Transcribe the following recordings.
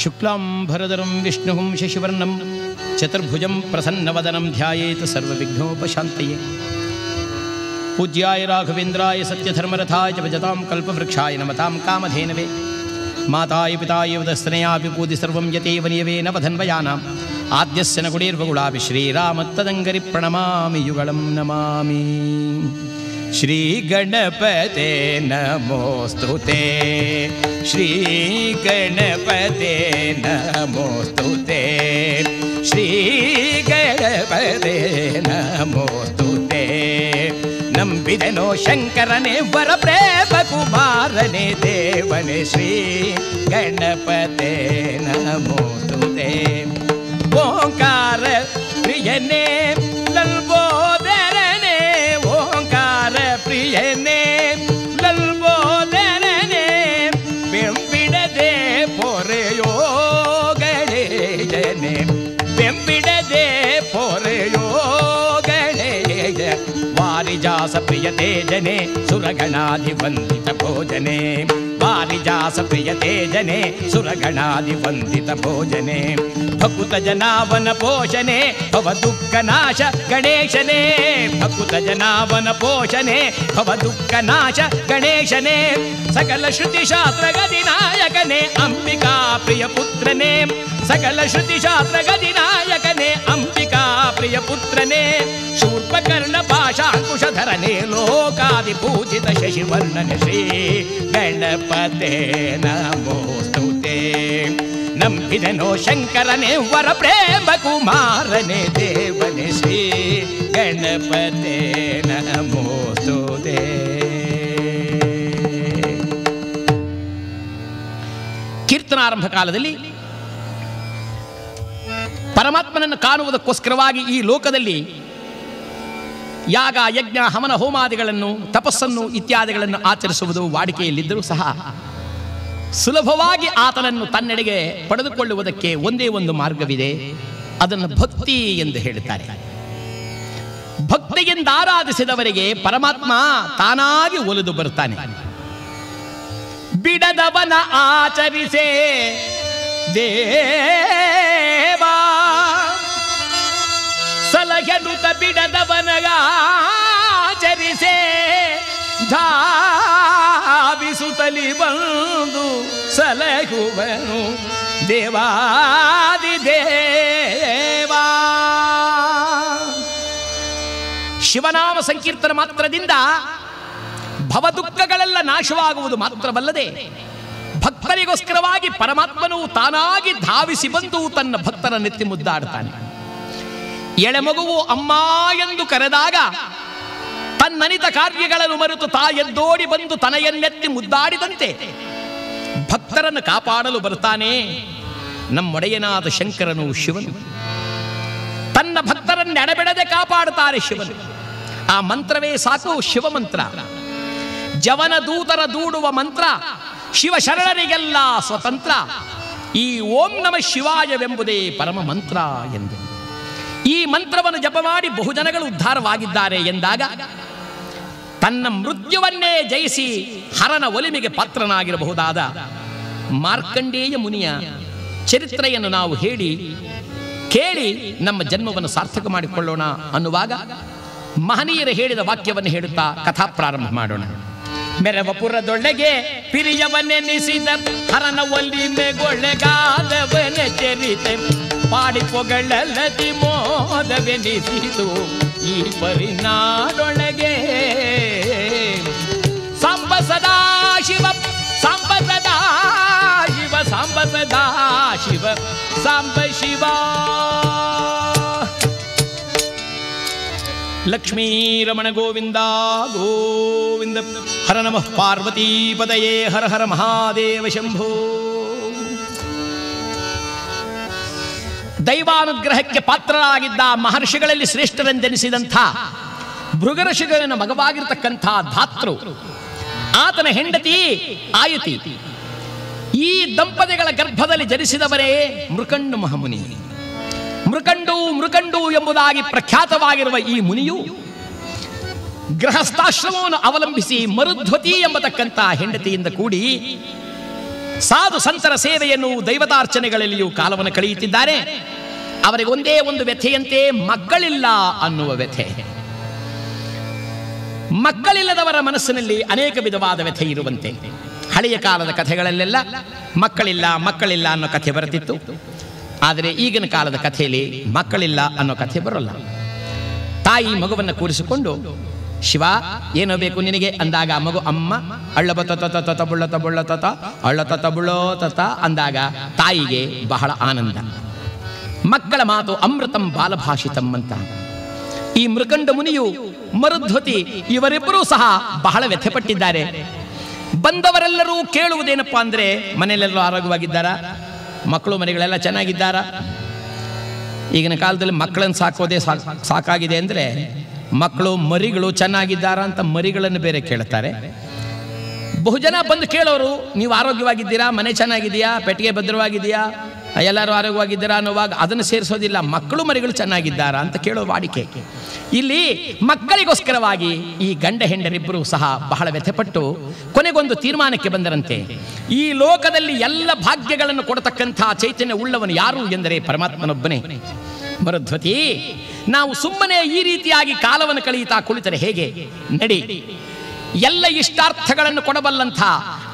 ಶುಕ್ಲಾಂಬರಧರಂ ವಿಷ್ಣುಂ ಶಶಿವರ್ಣಂ ಚತುರ್ಭುಜಂ ಪ್ರಸನ್ನವದನಂ ಧ್ಯಾಯೇತ್ ಸರ್ವವಿಘ್ನೋಪಶಾಂತಯೇ. ಪೂಜ್ಯಾಯ ರಾಘವೇಂದ್ರಾಯ ಸತ್ಯಧರ್ಮರಥಾಯ ಚ ಭಜತಾಂ ಕಲ್ಪವೃಕ್ಷಾಯ ನಮತಾಂ ಕಾಮಧೇನವೇ. ಮಾತಾಯ ಪಿತಾಯ ವದಸ್ತನಯಾ ವಿಭೂತಿ ಸರ್ವಂ ಯತೇವ ನಿಯವೇನ ವಧನ್ವಯಾನಾಂ. ಆದ್ಯಸ್ಯ ನ ಗುಣೇರ್ವಗುಳಾಭಿ ಶ್ರೀರಾಮತ್ತದಂಗರಿ ಪ್ರಣಮಾಮಿ ಯುಗಳಂ ನಮಾಮಿ. ಶ್ರೀ ಗಣಪತೆ ನಮೋಸ್ತುತೆ, ಶ್ರೀ ಗಣಪತೆ ನಮೋಸ್ತುತೆ, ಶ್ರೀ ಗಣಪತೆ ನಮೋಸ್ತುತೆ. ನಂಬಿದೆನೋ ಶಂಕರನೇ ವರ ಪ್ರೇಮ ಕುಮಾರನೇ ದೇವನೇ ಶ್ರೀ ಗಣಪತೆ ನಮೋಸ್ತುತೆ. ಓಂಕಾರ ಪ್ರಿಯನೇ ಲಲ್ಬೋದರನೇ, ಓಂಕಾರ ಪ್ರಿಯನೇ ಲಲ್ಬೋದರನೇ, ಬೆಂಬಿಡದೆ ಪೊರೆಯೋ ಗಣೇಶನೇ, ಬೆಂಬಿಡದೆ ಪೊರೆಯೋ ಗಣೇಶ. ವಾರಿಜಾಸ ಪ್ರಿಯ ತೇಜನೆ ಸುರಗಣಾಧಿವಂದಿತ ಭೋಜನೆ, ವಾರಿಜಾಸ ಪ್ರಿಯ ತೇಜನೆ ಸುರಗಣಾಧಿವಂದಿತ ಭೋಜನೆ. ಭಕುತ ಜನಾವನ ಪೋಷಣೆ ಭವ ದುಃಖ ನಾಶ ಗಣೇಶನೇ, ಭಕುತ ಜನಾವನ ಪೋಷಣೆ ಭವ ದುಃಖ ನಾಶ ಗಣೇಶನೇ. ಸಕಲ ಶ್ರುತಿ ಶಾಸ್ತ್ರ ಗದಿನಾಯಕನೇ ಅಂಬಿಕಾ ಪ್ರಿಯ ಪುತ್ರನೇ, ಸಕಲ ಶ್ರುತಿ ಶಾಸ್ತ್ರ ಗದಿನಾಯಕನೇ ಅಂಬಿಕಾ ಪ್ರಿಯ ಪುತ್ರನೇ. ಶೂರ್ಪಕರ್ಣ ಪಾಶಾಂಕುಶಧರನೇ ಲೋಕಾದಿ ಪೂಜಿತ ಶಶಿವರ್ಣನೆ ಶ್ರೀ ಗಣಪತೆ ನಮೋಸ್ತುತೆ. ನಂಬಿದೆನೋ ಶಂಕರನೇ ವರ ಪ್ರೇಮ ಕುಮಾರನೇ ದೇವನೇ ಶ್ರೀ ಗಣಪತೆ ನಮೋಸ್ತುತೆ. ಕೀರ್ತನಾರಂಭ ಕಾಲದಲ್ಲಿ ಪರಮಾತ್ಮನನ್ನು ಕಾಣುವುದಕ್ಕೋಸ್ಕರವಾಗಿ ಈ ಲೋಕದಲ್ಲಿ ಯಾಗ ಯಜ್ಞ ಹವನ ಹೋಮಾದಿಗಳನ್ನು ತಪಸ್ಸನ್ನು ಇತ್ಯಾದಿಗಳನ್ನು ಆಚರಿಸುವುದು ವಾಡಿಕೆಯಲ್ಲಿದ್ದರೂ ಸಹ ಸುಲಭವಾಗಿ ಆತನನ್ನು ತನ್ನೆಡೆಗೆ ಪಡೆದುಕೊಳ್ಳುವುದಕ್ಕೆ ಒಂದೇ ಒಂದು ಮಾರ್ಗವಿದೆ, ಅದನ್ನು ಭಕ್ತಿ ಎಂದು ಹೇಳುತ್ತಾರೆ. ಭಕ್ತಿಯಿಂದ ಆರಾಧಿಸಿದವರಿಗೆ ಪರಮಾತ್ಮ ತಾನಾಗಿ ಒಲಿದು ಬರುತ್ತಾನೆ. ಬಿಡದವನ ಆಚರಿಸೇ ದೇವಾ, ಸಲಹೆನುತ ಬಿಡದವನಗಾಚರಿಸೇ, ಧಾವಿಸುತ್ತಲಿ ಬಂದು ಸಲಹುವನು ದೇವಾದಿದೇವಾ. ಶಿವನಾಮ ಸಂಕೀರ್ತನ ಮಾತ್ರದಿಂದ ಭವದುಃಖಗಳೆಲ್ಲ ನಾಶವಾಗುವುದು ಮಾತ್ರವಲ್ಲದೆ ಭಕ್ತರಿಗೋಸ್ಕರವಾಗಿ ಪರಮಾತ್ಮನು ತಾನಾಗಿ ಧಾವಿಸಿ ಬಂದು ತನ್ನ ಭಕ್ತರ ನೆತ್ತಿ ಮುದ್ದಾಡುತ್ತಾನೆ. ಎಳೆಮಗುವು ಅಮ್ಮ ಎಂದು ಕರೆದಾಗ ತನ್ನನಿತ ಕಾರ್ಯಗಳನ್ನು ಮರೆತು ಎದ್ದೋಡಿ ಬಂದು ತನಯನ್ನೆತ್ತಿ ಮುದ್ದಾಡಿದಂತೆ ಭಕ್ತರನ್ನು ಕಾಪಾಡಲು ಬರುತ್ತಾನೆ ನಮ್ಮೊಡೆಯನಾದ ಶಂಕರನು ಶಿವನು. ತನ್ನ ಭಕ್ತರನ್ನು ಎಡಬಿಡದೆ ಕಾಪಾಡುತ್ತಾರೆ ಶಿವನು. ಆ ಮಂತ್ರವೇ ಸಾಕು ಶಿವಮಂತ್ರ. ಜವನ ದೂತರ ದೂಡುವ ಮಂತ್ರ, ಶಿವಶರಣರಿಗೆಲ್ಲ ಸ್ವತಂತ್ರ. ಈ ಓಂ ನಮಃ ಶಿವಾಯವೆಂಬುದೇ ಪರಮ ಮಂತ್ರ ಎಂದು ಈ ಮಂತ್ರವನ್ನು ಜಪ ಮಾಡಿ ಬಹುಜನಗಳು ಉದ್ಧಾರವಾಗಿದ್ದಾರೆ ಎಂದಾಗ ತನ್ನ ಮೃತ್ಯುವನ್ನೇ ಜಯಿಸಿ ಹರನ ಒಲಿಮೆಗೆ ಪಾತ್ರನಾಗಿರಬಹುದಾದ ಮಾರ್ಕಂಡೇಯ ಮುನಿಯ ಚರಿತ್ರೆಯನ್ನು ನಾವು ಕೇಳಿ ನಮ್ಮ ಜನ್ಮವನ್ನು ಸಾರ್ಥಕ ಮಾಡಿಕೊಳ್ಳೋಣ ಅನ್ನುವಾಗ ಮಹನೀಯರು ಹೇಳಿದ ವಾಕ್ಯವನ್ನು ಹೇಳುತ್ತಾ ಕಥಾ ಪ್ರಾರಂಭ ಮಾಡೋಣ. ಮೆರವಪುರದೊಳಗೆ ಪಿರಿಯವನೆನಿಸಿದ ಹರನ ಒಲಿಮೆಗೊಳಗಾದವನ ಚರಿತೆ ಪಾಡಿ ಪೊಗಳಲ್ಲದಿ ಮೋದವೆನಿಸಿತು ಈ ಪರಿನಾಡೊಳಗೆ. ಸಾಂಬ ಸದಾ ಶಿವ, ಸಾಂಬ ಸದಾ ಶಿವ, ಸಾಂಬ ಸದಾ ಶಿವ, ಸಾಂಬ ಶಿವ. ಲಕ್ಷ್ಮೀ ರಮಣ ಗೋವಿಂದ ಗೋವಿಂದ. ಹರ ನಮಃ ಪಾರ್ವತೀ ಪದಯೇ, ಹರ ಹರ ಮಹಾದೇವ ಶಂಭೋ. ದೈವಾನುಗ್ರಹಕ್ಕೆ ಪಾತ್ರರಾಗಿದ್ದ ಮಹರ್ಷಿಗಳಲ್ಲಿ ಶ್ರೇಷ್ಠರೆಂದೆನಿಸಿದಂಥ ಭೃಗಋಷಿಗಳಿನ ಮಗವಾಗಿರತಕ್ಕಂಥ ಧಾತೃ, ಆತನ ಹೆಂಡತಿ ಆಯತಿ. ಈ ದಂಪತಿಗಳ ಗರ್ಭದಲ್ಲಿ ಜನಿಸಿದವರೇ ಮೃಕಂಡು ಮಹಾಮುನಿ. ಮೃಕಂಡು ಎಂಬುದಾಗಿ ಪ್ರಖ್ಯಾತವಾಗಿರುವ ಈ ಮುನಿಯು ಗೃಹಸ್ಥಾಶ್ರಮವನ್ನು ಅವಲಂಬಿಸಿ ಮರುಧ್ವತಿ ಎಂಬತಕ್ಕಂಥ ಹೆಂಡತಿಯಿಂದ ಕೂಡಿ ಸಾಧು ಸಂತರ ಸೇವೆಯನ್ನು ದೈವತಾರ್ಚನೆಗಳಲ್ಲಿಯೂ ಕಾಲವನ್ನು ಕಳೆಯುತ್ತಿದ್ದಾರೆ. ಅವರಿಗೆ ಒಂದೇ ಒಂದು ವ್ಯಥೆಯಂತೆ ಮಕ್ಕಳಿಲ್ಲ ಅನ್ನುವ ವ್ಯಥೆ. ಮಕ್ಕಳಿಲ್ಲದವರ ಮನಸ್ಸಿನಲ್ಲಿ ಅನೇಕ ವಿಧವಾದ ವ್ಯಥೆ ಇರುವಂತೆ. ಹಳೆಯ ಕಾಲದ ಕಥೆಗಳಲ್ಲೆಲ್ಲ ಮಕ್ಕಳಿಲ್ಲ ಅನ್ನೋ ಕಥೆ ಬರುತ್ತಿತ್ತು. ಆದರೆ ಈಗಿನ ಕಾಲದ ಕಥೆಯಲ್ಲಿ ಮಕ್ಕಳಿಲ್ಲ ಅನ್ನೋ ಕಥೆ ಬರೋಲ್ಲ. ತಾಯಿ ಮಗುವನ್ನು ಕೂರಿಸಿಕೊಂಡು, ಶಿವ ಏನೋ ಬೇಕು ನಿನಗೆ ಅಂದಾಗ ಮಗು ಅಮ್ಮ ಅಳ್ಳಬತ್ತ ಬುಳ್ಳತ ಅಳ್ಳತ ಬುಳ್ಳೋ ತತ ಅಂದಾಗ ತಾಯಿಗೆ ಬಹಳ ಆನಂದ. ಮಕ್ಕಳ ಮಾತು ಅಮೃತಂ ಬಾಲಭಾಷಿತಂ ಅಂತ. ಈ ಮೃಕಂಡ ಮುನಿಯು ಮರುಧ್ವತಿ ಇವರಿಬ್ಬರೂ ಸಹ ಬಹಳ ವ್ಯಥೆಪಟ್ಟಿದ್ದಾರೆ. ಬಂದವರೆಲ್ಲರೂ ಕೇಳುವುದೇನಪ್ಪಾ ಅಂದ್ರೆ, ಮನೆಯಲ್ಲೆಲ್ಲರೂ ಆರೋಗ್ಯವಾಗಿದ್ದಾರಾ, ಮಕ್ಕಳು ಮರಿಗಳೆಲ್ಲ ಚೆನ್ನಾಗಿದ್ದಾರಾ? ಈಗಿನ ಕಾಲದಲ್ಲಿ ಮಕ್ಕಳನ್ನು ಸಾಕೋದೇ ಸಾಕಾಗಿದೆ ಅಂದರೆ, ಮಕ್ಕಳು ಮರಿಗಳು ಚೆನ್ನಾಗಿದ್ದಾರಾ ಅಂತ ಮರಿಗಳನ್ನು ಬೇರೆ ಕೇಳ್ತಾರೆ. ಬಹುಜನ ಬಂದು ಕೇಳೋರು, ನೀವು ಆರೋಗ್ಯವಾಗಿದ್ದೀರಾ, ಮನೆ ಚೆನ್ನಾಗಿದೆಯಾ, ಪೆಟ್ಟಿಗೆ ಭದ್ರವಾಗಿದೆಯಾ, ಎಲ್ಲರೂ ಆರೋಗ್ಯವಾಗಿದ್ದೀರಾ ಅನ್ನುವಾಗ ಅದನ್ನು ಸೇರಿಸೋದಿಲ್ಲ, ಮಕ್ಕಳು ಮರಿಗಳು ಚೆನ್ನಾಗಿದ್ದಾರಾ ಅಂತ ಕೇಳೋ ವಾಡಿಕೆ. ಇಲ್ಲಿ ಮಕ್ಕಳಿಗೋಸ್ಕರವಾಗಿ ಈ ಗಂಡ ಹೆಂಡರಿಬ್ಬರೂ ಸಹ ಬಹಳ ವ್ಯಥೆಪಟ್ಟು ಕೊನೆಗೊಂದು ತೀರ್ಮಾನಕ್ಕೆ ಬಂದರಂತೆ. ಈ ಲೋಕದಲ್ಲಿ ಎಲ್ಲ ಭಾಗ್ಯಗಳನ್ನು ಕೊಡತಕ್ಕಂಥ ಚೈತನ್ಯ ಉಳ್ಳವನು ಯಾರು ಎಂದರೆ ಪರಮಾತ್ಮನೊಬ್ಬನೇ. ಮರುಧ್ವತಿ, ನಾವು ಸುಮ್ಮನೆ ಈ ರೀತಿಯಾಗಿ ಕಾಲವನ್ನು ಕಳೆಯುತ್ತಾ ಕುಳಿತರೆ ಹೇಗೆ? ನಡಿ, ಎಲ್ಲ ಇಷ್ಟಾರ್ಥಗಳನ್ನು ಕೊಡಬಲ್ಲಂಥ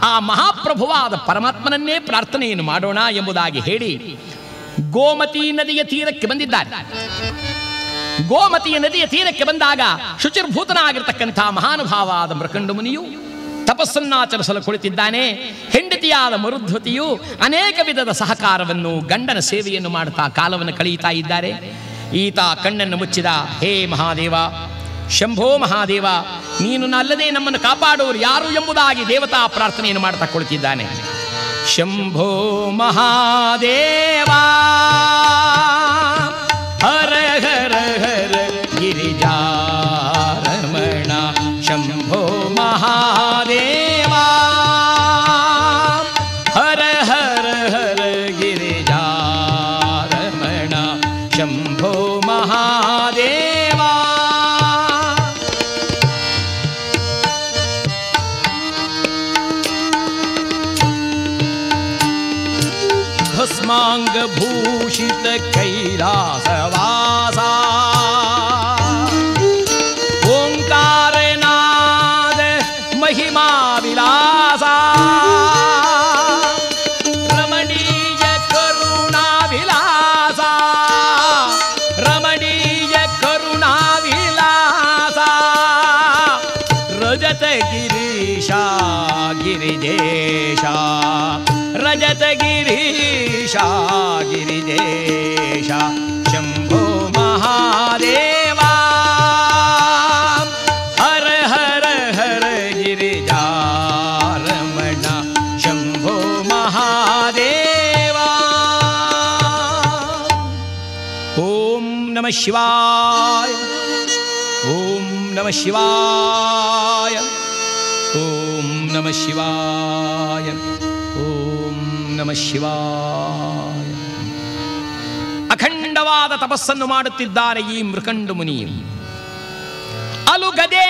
ಆ ಮಹಾಪ್ರಭುವಾದ ಪರಮಾತ್ಮನನ್ನೇ ಪ್ರಾರ್ಥನೆಯನ್ನು ಮಾಡೋಣ ಎಂಬುದಾಗಿ ಹೇಳಿ ಗೋಮತಿ ನದಿಯ ತೀರಕ್ಕೆ ಬಂದಿದ್ದಾರೆ. ಗೋಮತಿಯ ನದಿಯ ತೀರಕ್ಕೆ ಬಂದಾಗ ಶುಚಿರ್ಭೂತನಾಗಿರ್ತಕ್ಕಂಥ ಮಹಾನುಭಾವಾದ ಮೃಕಂಡ ಮುನಿಯು ತಪಸ್ಸನ್ನಾಚರಿಸಲು ಕುಳಿತಿದ್ದಾನೆ. ಹೆಂಡತಿಯಾದ ಮರುಧ್ವತಿಯು ಅನೇಕ ವಿಧದ ಸಹಕಾರವನ್ನು, ಗಂಡನ ಸೇವೆಯನ್ನು ಮಾಡುತ್ತಾ ಕಾಲವನ್ನು ಕಳೆಯುತ್ತಾ ಇದ್ದಾರೆ. ಈತ ಕಣ್ಣನ್ನು ಮುಚ್ಚಿದ, ಹೇ ಮಹಾದೇವ, ಶಂಭೋ ಮಹಾದೇವ, ನೀನು ಅಲ್ಲದೆ ನಮ್ಮನ್ನು ಕಾಪಾಡೋರು ಯಾರು ಎಂಬುದಾಗಿ ದೇವತಾ ಪ್ರಾರ್ಥನೆಯನ್ನು ಮಾಡ್ತಾ ಕುಳಿತಿದ್ದಾನೆ. ಶಂಭೋ ಮಹಾದೇವ ಹರ ಹರ ಹರ ಗಿರಿಜಾರಮಣ, ಶಂಭೋ ಮಹಾದೇವ ಹರ ಹರ ಹರ ಗಿರಿಜಾರಮಣ, ಶಂಭೋ ಮಹಾದೇವ. ಭಸ್ಮಾಂಗ ಭೂಷಿತ ಕೈಲಾಸವಾಸ, ಓಂಕಾರನಾದ ಮಹಿಮಾ ವಿಲಾಸ, ರಮಣೀಯ ಕರುಣಾ ವಿಲಾಸ, ರಮಣೀಯ ಕರುಣಾ ವಿಲಾಸ, ರಜತ ಗಿರೀಶ ಗಿರಿಜೇಶ, ರಜತ ಗಿರೀಶ ಗಿರಿಜೇಶ, ಶಂಭೋ ಮಹಾದೇವ ಹರ ಹರ ಹರ ಗಿರಿಜಾರಮಣ, ಶಂಭೋ ಮಹಾದೇವ. ಓಂ ನಮಃ ಶಿವಾಯ, ಓಂ ನಮಃ ಶಿವಾಯ, ಓಂ ನಮಃ ಶಿವಾಯ, ಓಂ ನಮಃ ಶಿವಾಯ. ಅಖಂಡವಾದ ತಪಸ್ಸನ್ನು ಮಾಡುತ್ತಿದ್ದಾರೆ ಈ ಮೃಕಂಡ ಮುನಿ. ಅಲುಗದೆ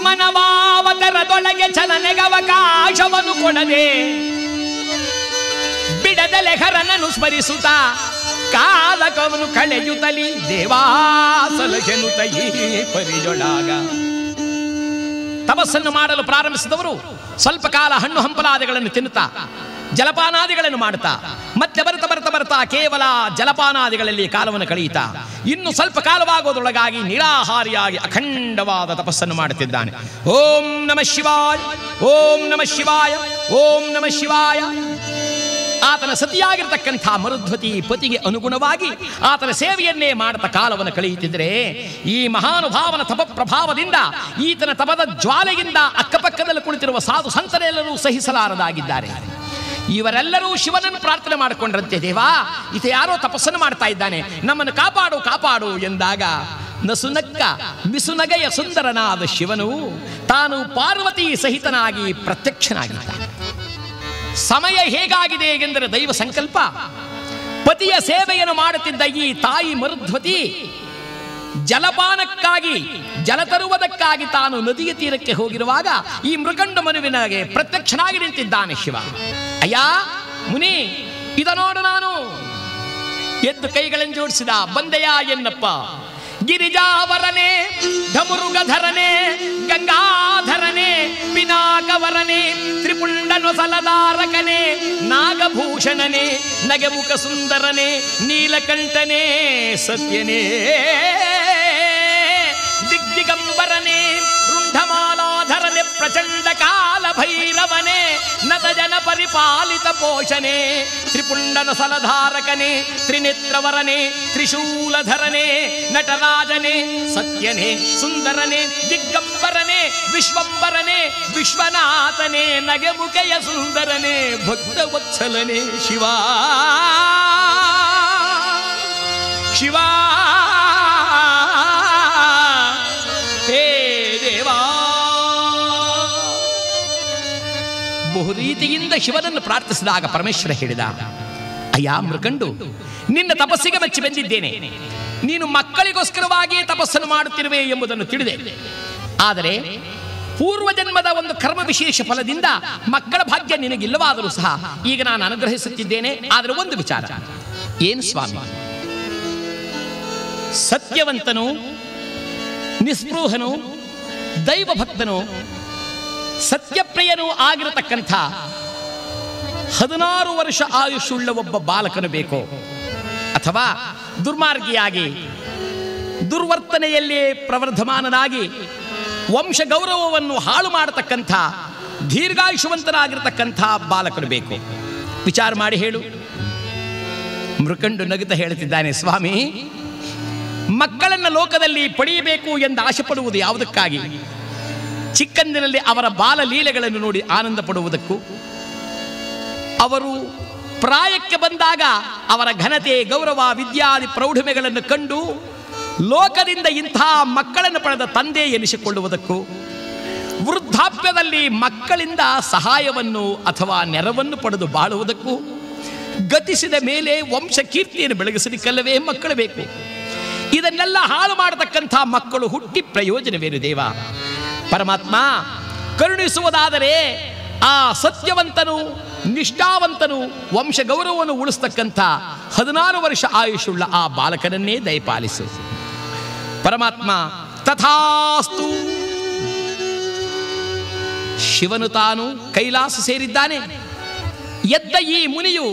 ಮನವಾವತರದೊಳಗೆ ಚಲನೆಗವಕಾಶವನ್ನು ಕೊಡದೆ, ಬಿಡದಲೆ ಹರನನ್ನು ಸ್ಮರಿಸುತ್ತ ಕಾಲಕವನ್ನು ಕಳೆಯುತ್ತಲಿ ದೇವಾಸಲಗೆನುತ ಈ ಪರಿಜೊಳಾಗ. ತಪಸ್ಸನ್ನು ಮಾಡಲು ಪ್ರಾರಂಭಿಸಿದವರು ಸ್ವಲ್ಪ ಕಾಲ ಹಣ್ಣು ಹಂಪಲಾದಿಗಳನ್ನು ತಿನ್ನುತ್ತಾ ಜಲಪಾನಾದಿಗಳನ್ನು ಮಾಡುತ್ತಾ ಮತ್ತೆ ಬರ್ತಾ ಕೇವಲ ಜಲಪಾನಾದಿಗಳಲ್ಲಿ ಕಾಲವನ್ನು ಕಳೆಯುತ್ತಾ ಇನ್ನು ಸ್ವಲ್ಪ ಕಾಲವಾಗೋದ್ರೊಳಗಾಗಿ ನಿರಾಹಾರಿಯಾಗಿ ಅಖಂಡವಾದ ತಪಸ್ಸನ್ನು ಮಾಡುತ್ತಿದ್ದಾನೆ. ಓಂ ನಮಃ ಶಿವಾಯ, ಓಂ ನಮಃ ಶಿವಾಯ, ಓಂ ನಮಃ ಶಿವಾಯ. ಆತನ ಸತಿಯಾಗಿರ್ತಕ್ಕಂಥ ಮರುಧ್ವತಿ ಪತಿಗೆ ಅನುಗುಣವಾಗಿ ಆತನ ಸೇವೆಯನ್ನೇ ಮಾಡುತ್ತಾ ಕಾಲವನ್ನು ಕಳೆಯುತ್ತಿದ್ದರೆ, ಈ ಮಹಾನುಭಾವನ ತಪ ಪ್ರಭಾವದಿಂದ ಈತನ ತಪದ ಜ್ವಾಲೆಯಿಂದ ಅಕ್ಕಪಕ್ಕದಲ್ಲಿ ಕುಳಿತಿರುವ ಸಾಧು ಸಂತರೆಲ್ಲರೂ ಸಹಿಸಲಾರದಾಗಿದ್ದಾರೆ. ಇವರೆಲ್ಲರೂ ಶಿವನನ್ನು ಪ್ರಾರ್ಥನೆ ಮಾಡಿಕೊಂಡ್ರಂತೆ, ದೇವಾ ಈತ ಯಾರೋ ತಪಸ್ಸನ್ನು ಮಾಡ್ತಾ ಇದ್ದಾನೆ, ನಮ್ಮನ್ನು ಕಾಪಾಡು ಕಾಪಾಡು ಎಂದಾಗ ನಸುನಕ್ಕ ಬಿಸುನಗೆಯ ಸುಂದರನಾದ ಶಿವನು ತಾನು ಪಾರ್ವತಿ ಸಹಿತನಾಗಿ ಪ್ರತ್ಯಕ್ಷನಾಗಿದ್ದಾನೆ. ಸಮಯ ಹೇಗಾಗಿದೆ ಎಂದರೆ ದೈವ ಸಂಕಲ್ಪ. 「パティや ಸೇವೆಯನ್ನು ಮಾಡುತ್ತಿದ್ದ ಈ ತಾಯಿ ಮರುಧ್ವತಿ 「 ಿ ಮ ರುಧ್ವತಿ ಪ ತಿ ಯ ಸೇವೆಯನ್ನು ಮಾಡುತ್ತಿದ್ದ ಈ ತಾಯಿ ಮರುಧ್ವತಿ 「 ಪ ತಿ や ಸೇವೆಯನ್ನು ಮಾಡುತ್ತಿದ್ದ ಈ ತಾಯಿ ಮರುಧ್ವತಿ ಿ ಜಲಪಾನಕ್ಕಾಗಿ ಜಲ ತರುವುದಕ್ಕಾಗಿ ತಾನು ನದಿಯ ತೀರಕ್ಕೆ ಹೋಗಿರುವಾಗ ಈ ಮೃಗಂಡ ಮನುವಿನಗೆ ಪ್ರತ್ಯಕ್ಷನಾಗಿ ನಿಂತಿದ್ದಾನೆ ಶಿವ. ಅಯ್ಯ ಮುನಿ, ಇದ ನೋಡು. ನಾನು ಎದ್ದು ಕೈಗಳನ್ನು ಜೋಡಿಸಿದ. ಬಂದೆಯ ಎನ್ನಪ್ಪ. ಗಿರಿಜಾವರನೆ, ಢಮುರುಗಧರನೆ, ಗಂಗಾಧರನೆ, ಪಿನಾಕವರನೆ, ತ್ರಿಪುಂಡನೊಸಲಧಾರಕನೆ, ನಾಗಭೂಷಣನೆ, ನಗೆಮುಖ ಸುಂದರನೆ, ನೀಲಕಂಠನೆ, ಸತ್ಯನೇ, ದಿಗ್ದಿಗಂಬರನೆ, ರುಂಢಮಾಲಾಧರನೆ, ಪ್ರಚಂಡ ಕಾಲ ಭೈರವನೆ, ನತಜನ ಪರಿಪಾಲಿತ ಪೋಷಣೆ, ತ್ರಿಪುಂಡನ ಸಲಧಾರಕನೆ, ತ್ರಿನೇತ್ರವರನೆ, ತ್ರಿಶೂಲಧರನೆ, ನಟರಾಜನೆ, ಸತ್ಯನೆ, ಸುಂದರನೆ, ದಿಗ್ಗಂಬರನೆ, ವಿಶ್ವಂಬರನೆ, ವಿಶ್ವನಾಥನೆ, ನಗೆಮುಖಯ ಸುಂದರನೆ, ಭಕ್ತವತ್ಸಲನೆ, ಶಿವ ಶಿವ ಹೇ ದೇವಾ. ಬಹುರೀತಿಯಿಂದ ಶಿವನನ್ನು ಪ್ರಾರ್ಥಿಸಿದಾಗ ಪರಮೇಶ್ವರ ಹೇಳಿದ, ಅಯ್ಯ ಮೃಗಂಡು, ನಿನ್ನ ತಪಸ್ಸಿಗೆ ಮೆಚ್ಚಿ ಬಂದಿದ್ದೇನೆ. ನೀನು ಮಕ್ಕಳಿಗೋಸ್ಕರವಾಗಿ ತಪಸ್ಸನ್ನು ಮಾಡುತ್ತಿರುವೆ ಎಂಬುದನ್ನು ತಿಳಿದೆ. ಆದರೆ ಪೂರ್ವಜನ್ಮದ ಒಂದು ಕರ್ಮ ವಿಶೇಷ ಫಲದಿಂದ ಮಕ್ಕಳ ಭಾಗ್ಯ ನಿನಗಿಲ್ಲವಾದರೂ ಸಹ ಈಗ ನಾನು ಅನುಗ್ರಹಿಸುತ್ತಿದ್ದೇನೆ. ಆದರೆ ಒಂದು ವಿಚಾರ. ಏನು ಸ್ವಾಮಿ? ಸತ್ಯವಂತನು, ನಿಸ್ಪೃಹನು, ದೈವಭಕ್ತನು, ಸತ್ಯಪ್ರಿಯನೂ ಆಗಿರತಕ್ಕಂಥ 16 ವರ್ಷ ಆಯುಷುಳ್ಳ ಒಬ್ಬ ಬಾಲಕನು ಬೇಕೋ, ಅಥವಾ ದುರ್ಮಾರ್ಗಿಯಾಗಿ ದುರ್ವರ್ತನೆಯಲ್ಲಿ ಪ್ರವರ್ಧಮಾನನಾಗಿ ವಂಶ ಗೌರವವನ್ನು ಹಾಳು ಮಾಡತಕ್ಕಂಥ ದೀರ್ಘಾಯುಷವಂತನಾಗಿರತಕ್ಕಂಥ ಬಾಲಕನು ಬೇಕು? ವಿಚಾರ ಮಾಡಿ ಹೇಳು. ಮೃಕಂಡು ನಗುತ್ತಾ ಹೇಳುತ್ತಿದ್ದಾನೆ, ಸ್ವಾಮಿ, ಮಕ್ಕಳನ್ನ ಲೋಕದಲ್ಲಿ ಪಡೆಯಬೇಕು ಎಂದು ಆಶೆ ಪಡುವುದು ಯಾವುದಕ್ಕಾಗಿ? ಚಿಕ್ಕಂದಿನಲ್ಲಿ ಅವರ ಬಾಲಲೀಲೆಗಳನ್ನು ನೋಡಿ ಆನಂದ ಪಡುವುದಕ್ಕೂ, ಅವರು ಪ್ರಾಯಕ್ಕೆ ಬಂದಾಗ ಅವರ ಘನತೆ, ಗೌರವ, ವಿದ್ಯಾದಿ ಪ್ರೌಢಮೆಗಳನ್ನು ಕಂಡು ಲೋಕದಿಂದ ಇಂಥ ಮಕ್ಕಳನ್ನು ಪಡೆದ ತಂದೆ ಎನಿಸಿಕೊಳ್ಳುವುದಕ್ಕೂ, ವೃದ್ಧಾಪ್ಯದಲ್ಲಿ ಮಕ್ಕಳಿಂದ ಸಹಾಯವನ್ನು ಅಥವಾ ನೆರವನ್ನು ಪಡೆದು ಬಾಳುವುದಕ್ಕೂ, ಗತಿಸಿದ ಮೇಲೆ ವಂಶ ಕೀರ್ತಿಯನ್ನು ಬೆಳಗಿಸಲಿಕ್ಕಲ್ಲವೇ ಮಕ್ಕಳು ಬೇಕು. ಇದನ್ನೆಲ್ಲ ಹಾಳು ಮಾಡತಕ್ಕಂಥ ಮಕ್ಕಳು ಹುಟ್ಟಿ ಪ್ರಯೋಜನವೇನು ದೇವ? ಪರಮಾತ್ಮ, ಕರುಣಿಸುವುದಾದರೆ ಆ ಸತ್ಯವಂತನು, ನಿಷ್ಠಾವಂತನು, ವಂಶ ಗೌರವವನ್ನು ಉಳಿಸ್ತಕ್ಕಂಥ 16 ವರ್ಷ ಆಯುಷುಳ್ಳ ಆ ಬಾಲಕನನ್ನೇ ದಯಪಾಲಿಸು. ಪರಮಾತ್ಮ ತಥಾಸ್ತು. ಶಿವನು ತಾನು ಕೈಲಾಸ ಸೇರಿದ್ದಾನೆ. ಎದ್ದ ಈ ಮುನಿಯು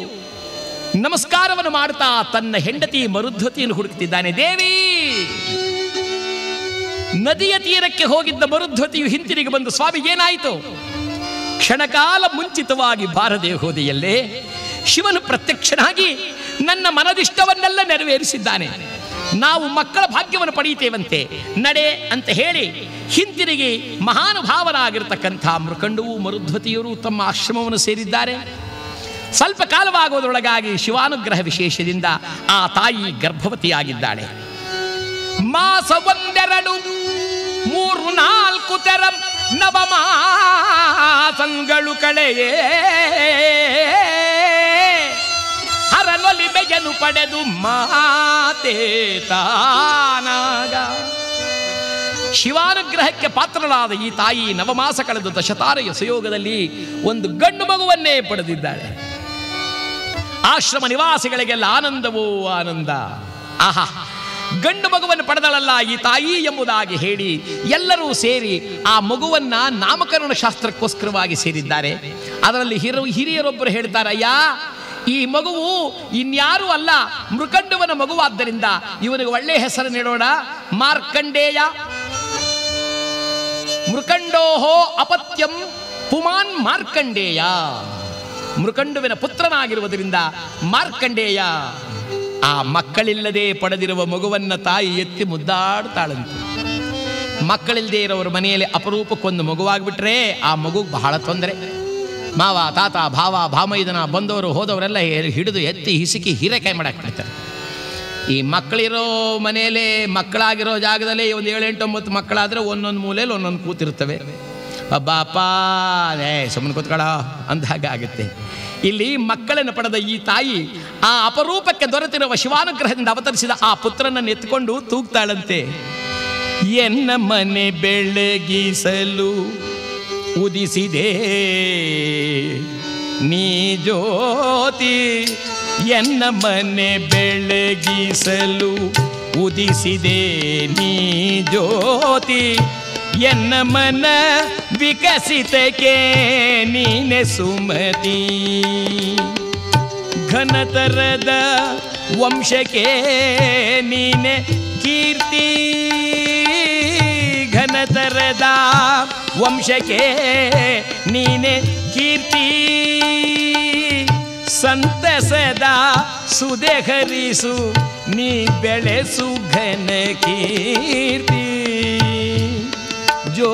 ನಮಸ್ಕಾರವನ್ನು ಮಾಡುತ್ತಾ ತನ್ನ ಹೆಂಡತಿ ಮರುದ್ವತಿಯನ್ನು ಹುಡುಕುತ್ತಿದ್ದಾನೆ. ದೇವಿ! ನದಿಯ ತೀರಕ್ಕೆ ಹೋಗಿದ್ದ ಮರುದ್ವತಿಯು ಹಿಂತಿರುಗಿ ಬಂದು, ಸ್ವಾಮಿ ಏನಾಯಿತು? ಕ್ಷಣಕಾಲ ಮುಂಚಿತವಾಗಿ ಬಾರದೆ ಹೋದೆಯಲ್ಲೇ ಶಿವನು ಪ್ರತ್ಯಕ್ಷನಾಗಿ ನನ್ನ ಮನದಿಷ್ಟವನ್ನೆಲ್ಲ ನೆರವೇರಿಸಿದ್ದಾನೆ. ನಾವು ಮಕ್ಕಳ ಭಾಗ್ಯವನ್ನು ಪಡೆಯುತ್ತೇವಂತೆ, ನಡೆ ಅಂತ ಹೇಳಿ ಹಿಂತಿರುಗಿ ಮಹಾನುಭಾವರಾಗಿರ್ತಕ್ಕಂಥ ಮೃಕಂಡುವು ಮರುದ್ವತಿಯರು ತಮ್ಮ ಆಶ್ರಮವನ್ನು ಸೇರಿದ್ದಾರೆ. ಸ್ವಲ್ಪ ಕಾಲವಾಗುವುದರೊಳಗಾಗಿ ಶಿವಾನುಗ್ರಹ ವಿಶೇಷದಿಂದ ಆ ತಾಯಿ ಗರ್ಭವತಿಯಾಗಿದ್ದಾಳೆ. ಮಾಸ 1, 2, 3, 4 ತೆರ ನವಮಾಸಗಳು ಕಳೆಯೇ ಹರನೊಲಿಮೆಯನ್ನು ಪಡೆದು ಮಾತೆ ತಾನಾಗ. ಶಿವಾನುಗ್ರಹಕ್ಕೆ ಪಾತ್ರರಾದ ಈ ತಾಯಿ ನವಮಾಸ ಕಳೆದು ದಶತಾರೆಯ ಸುಯೋಗದಲ್ಲಿ ಒಂದು ಗಂಡು ಮಗುವನ್ನೇ ಪಡೆದಿದ್ದಾಳೆ. ಆಶ್ರಮ ನಿವಾಸಿಗಳಿಗೆಲ್ಲ ಆನಂದವೋ ಆನಂದ. ಆಹಾ, ಗಂಡು ಮಗುವನ್ನು ಪಡೆದಳಲ್ಲ ಈ ತಾಯಿ ಎಂಬುದಾಗಿ ಹೇಳಿ ಎಲ್ಲರೂ ಸೇರಿ ಆ ಮಗುವನ್ನ ನಾಮಕರಣ ಶಾಸ್ತ್ರಕ್ಕೋಸ್ಕರವಾಗಿ ಸೇರಿದ್ದಾರೆ. ಅದರಲ್ಲಿ ಹಿರಿಯರೊಬ್ಬರು ಹೇಳ್ತಾರೆ, ಅಯ್ಯ, ಈ ಮಗುವು ಇನ್ಯಾರೂ ಅಲ್ಲ, ಮೃಕಂಡುವನ ಮಗುವಾದ್ದರಿಂದ ಇವನಿಗೆ ಒಳ್ಳೆಯ ಹೆಸರು ನೀಡೋಣ, ಮಾರ್ಕಂಡೇಯ. ಮೃಕಂಡೋಹೋ ಅಪತ್ಯಂ ಪುಮಾನ್ ಮಾರ್ಕಂಡೇಯ. ಮೃಕಂಡುವಿನ ಪುತ್ರನಾಗಿರುವುದರಿಂದ ಮಾರ್ಕಂಡೇಯ. ಆ ಮಕ್ಕಳಿಲ್ಲದೆ ಪಡೆದಿರುವ ಮಗುವನ್ನ ತಾಯಿ ಎತ್ತಿ ಮುದ್ದಾಡ್ತಾಳಂತೆ. ಮಕ್ಕಳಿಲ್ಲದೆ ಇರೋರ ಮನೆಯಲ್ಲಿ ಅಪರೂಪಕ್ಕೊಂದು ಮಗುವಾಗಿಬಿಟ್ರೆ ಆ ಮಗು ಬಹಳ ತೊಂದರೆ. ಮಾವ, ತಾತ, ಭಾವ, ಭಾಮೈದನ ಬಂದವರು ಹೋದವರೆಲ್ಲ ಹಿಡಿದು ಎತ್ತಿ ಹಿಸುಕಿ ಹೀರೆಕಾಯಿ ಮಾಡಕ್ಕೆ ಬಿಡ್ತಾರೆ. ಈ ಮಕ್ಕಳಿರೋ ಮನೆಯಲ್ಲೇ, ಮಕ್ಕಳಾಗಿರೋ ಜಾಗದಲ್ಲೇ ಒಂದು 7, 8, 9 ಮಕ್ಕಳಾದರೆ ಒಂದೊಂದು ಮೂಲೆಯಲ್ಲಿ ಒಂದೊಂದು ಕೂತಿರ್ತವೆ. ಬಾಪ ಸುಮ್ಮನೆ ಕೂತ್ಕೊಳ್ಳ ಅಂದ ಹಾಗೆ ಆಗುತ್ತೆ. ಇಲ್ಲಿ ಮಕ್ಕಳನ್ನು ಪಡೆದ ಈ ತಾಯಿ ಆ ಅಪರೂಪಕ್ಕೆ ದೊರೆತಿರುವ ಶಿವಾನುಗ್ರಹದಿಂದ ಅವತರಿಸಿದ ಆ ಪುತ್ರನನ್ನು ಎತ್ಕೊಂಡು ತೂಗ್ತಾಳಂತೆ. ಎನ್ನ ಮನೆ ಬೆಳಗಿಸಲು ಉದಿಸಿದೆ ನೀ ಜ್ಯೋತಿ, ಎನ್ನ ಮನೆ ಬೆಳಗಿಸಲು ಉದಿಸಿದೆ ನೀ ಜ್ಯೋತಿ, ಎನ್ನ ಮನ ವಿಕಸಿತಕ್ಕೆ ನೀನೆ ಸುಮತಿ, ಘನತರದ ವಂಶಕ್ಕೆ ನೀನೆ ಕೀರ್ತಿ, ಘನತರದ ವಂಶಕ್ಕೆ ನೀನೆ ಕೀರ್ತಿ, ಸಂತಸದ ಸುದೆ ಹರಿಸು ನೀ ಬೆಳೆಸು ಘನ ಕೀರ್ತಿ, ಜೋ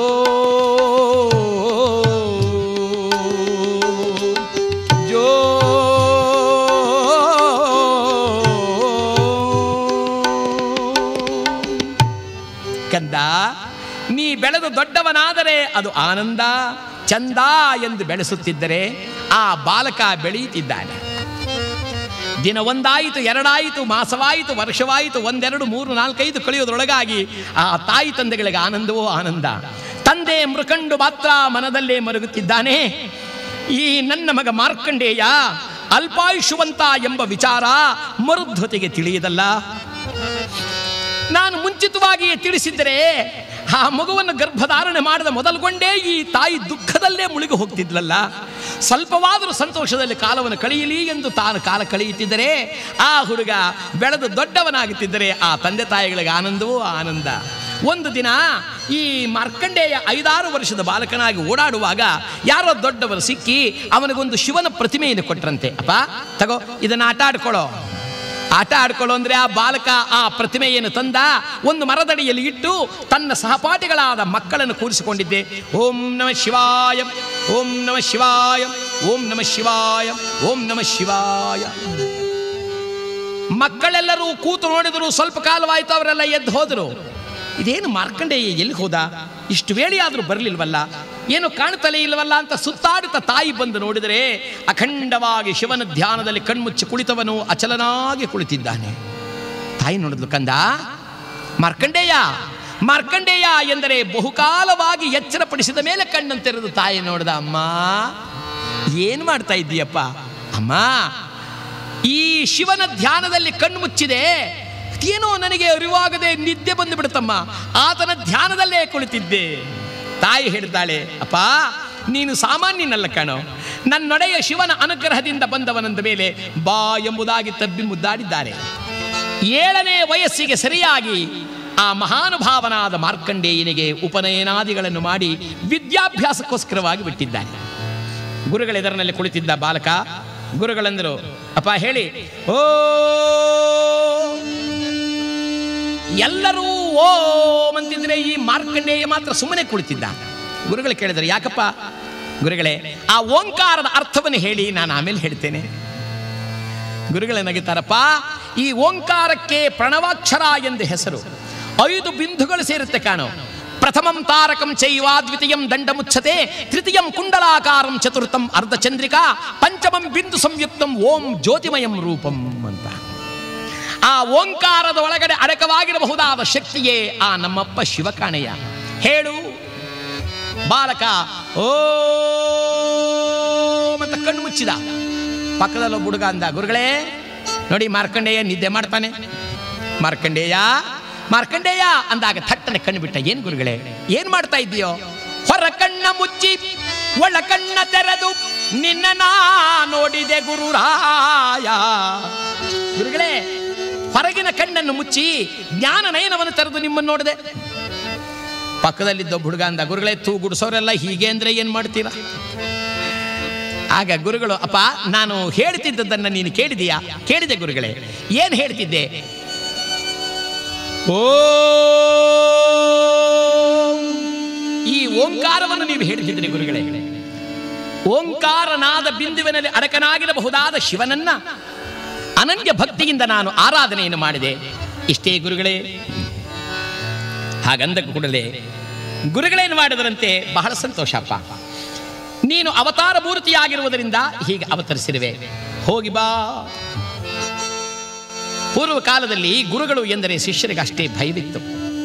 ಜೋ ಕಂದ, ನೀ ಬೆಳೆದು ದೊಡ್ಡವನಾದರೆ ಅದು ಆನಂದ ಚಂದ ಎಂದು ಬೆಳೆಸುತ್ತಿದ್ದರೆ ಆ ಬಾಲಕ ಬೆಳೆಯುತ್ತಿದ್ದಾನೆ. ದಿನ ಒಂದಾಯಿತು, ಎರಡಾಯಿತು, ಮಾಸವಾಯಿತು, ವರ್ಷವಾಯಿತು, 1, 2, 3, 4, 5 ಕಳೆಯೋದ್ರೊಳಗಾಗಿ ಆ ತಾಯಿ ತಂದೆಗಳಿಗೆ ಆನಂದವೋ ಆನಂದ. ತಂದೆ ಮೃಕಂಡು ಮಾತ್ರ ಮನದಲ್ಲೇ ಮರುಗುತ್ತಿದ್ದಾನೆ. ಈ ನನ್ನ ಮಗ ಮಾರ್ಕಂಡೇಯ ಅಲ್ಪಾಯುಷ್ಯವಂತ ಎಂಬ ವಿಚಾರ ಮರುದ್ಧತಿಗೆ ತಿಳಿಯದಲ್ಲ. ನಾನು ಮುಂಚಿತವಾಗಿಯೇ ತಿಳಿಸಿದ್ದರೆ ಆ ಮಗುವನ್ನು ಗರ್ಭಧಾರಣೆ ಮಾಡಿದ ಮೊದಲುಗೊಂಡೇ ಈ ತಾಯಿ ದುಃಖದಲ್ಲೇ ಮುಳುಗಿ ಹೋಗ್ತಿದ್ಲಲ್ಲ. ಸ್ವಲ್ಪವಾದರೂ ಸಂತೋಷದಲ್ಲಿ ಕಾಲವನ್ನು ಕಳೆಯಲಿ ಎಂದು ತಾನು ಕಾಲ ಕಳೆಯುತ್ತಿದ್ದರೆ ಆ ಹುಡುಗ ಬೆಳೆದು ದೊಡ್ಡವನಾಗುತ್ತಿದ್ದರೆ ಆ ತಂದೆ ತಾಯಿಗಳಿಗೆ ಆನಂದವೂ ಆನಂದ. ಒಂದು ದಿನ ಈ ಮಾರ್ಕಂಡೇಯ 5-6 ವರ್ಷದ ಬಾಲಕನಾಗಿ ಓಡಾಡುವಾಗ ಯಾರೋ ದೊಡ್ಡವರು ಸಿಕ್ಕಿ ಅವನಿಗೊಂದು ಶಿವನ ಪ್ರತಿಮೆಯನ್ನು ಕೊಟ್ಟರಂತೆ. ಅಪ್ಪ ತಗೋ, ಇದನ್ನು ಆಟ ಆಡ್ಕೊಳ್ಳೋ ಅಂದರೆ ಆ ಬಾಲಕ ಆ ಪ್ರತಿಮೆಯನ್ನು ತಂದ ಒಂದು ಮರದಡಿಯಲ್ಲಿ ಇಟ್ಟು ತನ್ನ ಸಹಪಾಠಿಗಳಾದ ಮಕ್ಕಳನ್ನು ಕೂರಿಸಿಕೊಂಡಿದ್ದೆ. ಓಂ ನಮಃ ಶಿವಾಯ, ಓಂ ನಮಃ ಶಿವಾಯ, ಓಂ ನಮಃ ಶಿವಾಯ, ಓಂ ನಮಃ ಶಿವಾಯ. ಮಕ್ಕಳೆಲ್ಲರೂ ಕೂತು ನೋಡಿದರು. ಸ್ವಲ್ಪ ಕಾಲವಾಯಿತು, ಅವರೆಲ್ಲ ಎದ್ದು ಹೋದರು. ಇದೇನು ಮಾರ್ಕಂಡೇಯ ಎಲ್ಲಿ ಹೋದ? ಇಷ್ಟು ವೇಳೆಯಾದರೂ ಬರಲಿಲ್ವಲ್ಲ, ಏನು ಕಾಣ್ತಲೇ ಇಲ್ಲವಲ್ಲ ಅಂತ ಸುತ್ತಾಡುತ್ತಾ ತಾಯಿ ಬಂದು ನೋಡಿದರೆ ಅಖಂಡವಾಗಿ ಶಿವನ ಧ್ಯಾನದಲ್ಲಿ ಕಣ್ಮುಚ್ಚಿ ಕುಳಿತವನು ಅಚಲನಾಗಿ ಕುಳಿತಿದ್ದಾನೆ. ತಾಯಿ ನೋಡಿದ್ಲು, ಕಂದ ಮಾರ್ಕಂಡೇಯ, ಮಾರ್ಕಂಡೇಯ ಎಂದರೆ ಬಹುಕಾಲವಾಗಿ ಎಚ್ಚರಪಡಿಸಿದ ಮೇಲೆ ಕಣ್ಣಂತೆರೆದು ತಾಯಿ ನೋಡಿದ. ಅಮ್ಮ ಏನು ಮಾಡ್ತಾ ಇದ್ದೀಯಪ್ಪ? ಅಮ್ಮ ಈ ಶಿವನ ಧ್ಯಾನದಲ್ಲಿ ಕಣ್ಣು ಮುಚ್ಚಿದೆ, ಏನೋ ನನಗೆ ಅರಿವಾಗದೆ ನಿದ್ದೆ ಬಂದು ಬಿಡುತ್ತಮ್ಮ, ಆತನ ಧ್ಯಾನದಲ್ಲೇ ಕುಳಿತಿದ್ದೆ. ತಾಯಿ ಹೇಳ್ತಾಳೆ, ಅಪ್ಪ ನೀನು ಸಾಮಾನ್ಯನಲ್ಲ ಕಣೋ, ನನ್ನೊಡೆಯ ಶಿವನ ಅನುಗ್ರಹದಿಂದ ಬಂದವನಂದ ಮೇಲೆ ಬಾ ಎಂಬುದಾಗಿ ತಬ್ಬಿ ಮುದ್ದಾಡಿದ್ದಾರೆ. 7ನೇ ವಯಸ್ಸಿಗೆ ಸರಿಯಾಗಿ ಆ ಮಹಾನುಭಾವನಾದ ಮಾರ್ಕಂಡೇಯನಿಗೆ ಉಪನಯನಾದಿಗಳನ್ನು ಮಾಡಿ ವಿದ್ಯಾಭ್ಯಾಸಕ್ಕೋಸ್ಕರವಾಗಿ ಬಿಟ್ಟಿದ್ದಾನೆ. ಗುರುಗಳೆದರಲ್ಲಿ ಕುಳಿತಿದ್ದ ಬಾಲಕ ಗುರುಗಳಂದರು, ಅಪ್ಪ ಹೇಳಿ. ಓ ಎಲ್ಲರೂ ಓಂ ಅಂತಿದ್ರೆ ಈ ಮಾರ್ಕಂಡೇಯ ಮಾತ್ರ ಸುಮ್ಮನೆ ಕುಳಿತಿದ್ದ. ಗುರುಗಳು ಕೇಳಿದರು, ಯಾಕಪ್ಪ? ಗುರುಗಳೇ, ಆ ಓಂಕಾರದ ಅರ್ಥವನ್ನು ಹೇಳಿ, ನಾನು ಆಮೇಲೆ ಹೇಳ್ತೇನೆ. ಗುರುಗಳೇ ನಗಿತಾರಪ್ಪ, ಈ ಓಂಕಾರಕ್ಕೆ ಪ್ರಣವಾಕ್ಷರ ಎಂದು ಹೆಸರು. 5 ಬಿಂದುಗಳು ಸೇರುತ್ತೆ ಕಾಣೋ. ಪ್ರಥಮಂ ತಾರಕಂ ಚೈವ, ದ್ವಿತೀಯಂ ದಂಡಮುಚ್ಛತೆ, ತೃತೀಯಂ ಕುಂಡಲಾಕಾರಂ, ಚತುರ್ಥಂ ಅರ್ಧಚಂದ್ರಿಕಾ, ಪಂಚಮಂ ಬಿಂದು ಸಂಯುಕ್ತಂ ಓಂ ಜ್ಯೋತಿಮಯಂ ರೂಪಂ ಅಂತ. ಆ ಓಂಕಾರದ ಒಳಗಡೆ ಅಡಕವಾಗಿರಬಹುದಾದ ಶಕ್ತಿಯೇ ಆ ನಮ್ಮಪ್ಪ ಶಿವಕಾಣೆಯ. ಹೇಳು. ಬಾಲಕ ಓ ಅಂತ ಕಣ್ಣು ಮುಚ್ಚಿದ. ಪಕ್ಕದಲ್ಲೊಬ್ಬ ಹುಡುಗ ಅಂದ, ಗುರುಗಳೇ ನೋಡಿ ಮಾರ್ಕಂಡೇಯ ನಿದ್ದೆ ಮಾಡ್ತಾನೆ. ಮಾರ್ಕಂಡೇಯ ಮಾರ್ಕಂಡೇಯ ಅಂದಾಗ ಥಟ್ಟನೆ ಕಣ್ಣು ಬಿಟ್ಟ. ಏನು ಗುರುಗಳೇ, ಏನು ಮಾಡ್ತಾ ಇದ್ದೀಯೋ? ಹೊರ ಕಣ್ಣ ಮುಚ್ಚಿ ಒಳ ಕಣ್ಣ ತೆರೆದು ನಿನ್ನ ನಾ ನೋಡಿದೆ ಗುರುರಾಯ. ಗುರುಗಳೇ, ಹೊರಗಿನ ಕಣ್ಣನ್ನು ಮುಚ್ಚಿ ಜ್ಞಾನ ನಯನವನ್ನು ತೆರೆದು ನಿಮ್ಮನ್ನು ನೋಡಿದೆ. ಪಕ್ಕದಲ್ಲಿದ್ದ ಹುಡುಗ ಅಂದ, ಗುರುಗಳೇ ಗುಡಿಸೋರೆಲ್ಲ ಹೀಗೆ ಅಂದ್ರೆ ಏನು ಮಾಡ್ತೀರಾ? ಆಗ ಗುರುಗಳು, ಅಪ್ಪ ನಾನು ಹೇಳ್ತಿದ್ದದನ್ನು ನೀನು ಕೇಳಿದೀಯಾ? ಕೇಳಿದೆ ಗುರುಗಳೇ. ಏನು ಹೇಳ್ತಿದ್ದೆ? ಓ ಈ ಓಂಕಾರವನ್ನು ನೀವು ಹೇಳ್ತಿದ್ರಿ ಗುರುಗಳೇ. ಓಂಕಾರನಾದ ಬಿಂದುವಿನಲ್ಲಿ ಅಡಕನಾಗಿರಬಹುದಾದ ಶಿವನನ್ನ ಅನನ್ಯ ಭಕ್ತಿಯಿಂದ ನಾನು ಆರಾಧನೆಯನ್ನು ಮಾಡಿದೆ. ಇಷ್ಟೇ ಗುರುಗಳೇ. ಹಾಗಂದ ಕೂಡಲೇ ಗುರುಗಳೇನು ಮಾಡಿದರಂತೆ, ಬಹಳ ಸಂತೋಷಪ್ಪ, ನೀನು ಅವತಾರ ಮೂರ್ತಿಯಾಗಿರುವುದರಿಂದ ಹೀಗೆ ಅವತರಿಸಿರುವೆ, ಹೋಗಿ ಬಾ. ಪೂರ್ವ ಕಾಲದಲ್ಲಿ ಗುರುಗಳು ಎಂದರೆ ಶಿಷ್ಯರಿಗೆ ಅಷ್ಟೇ ಭಯವಿತ್ತು.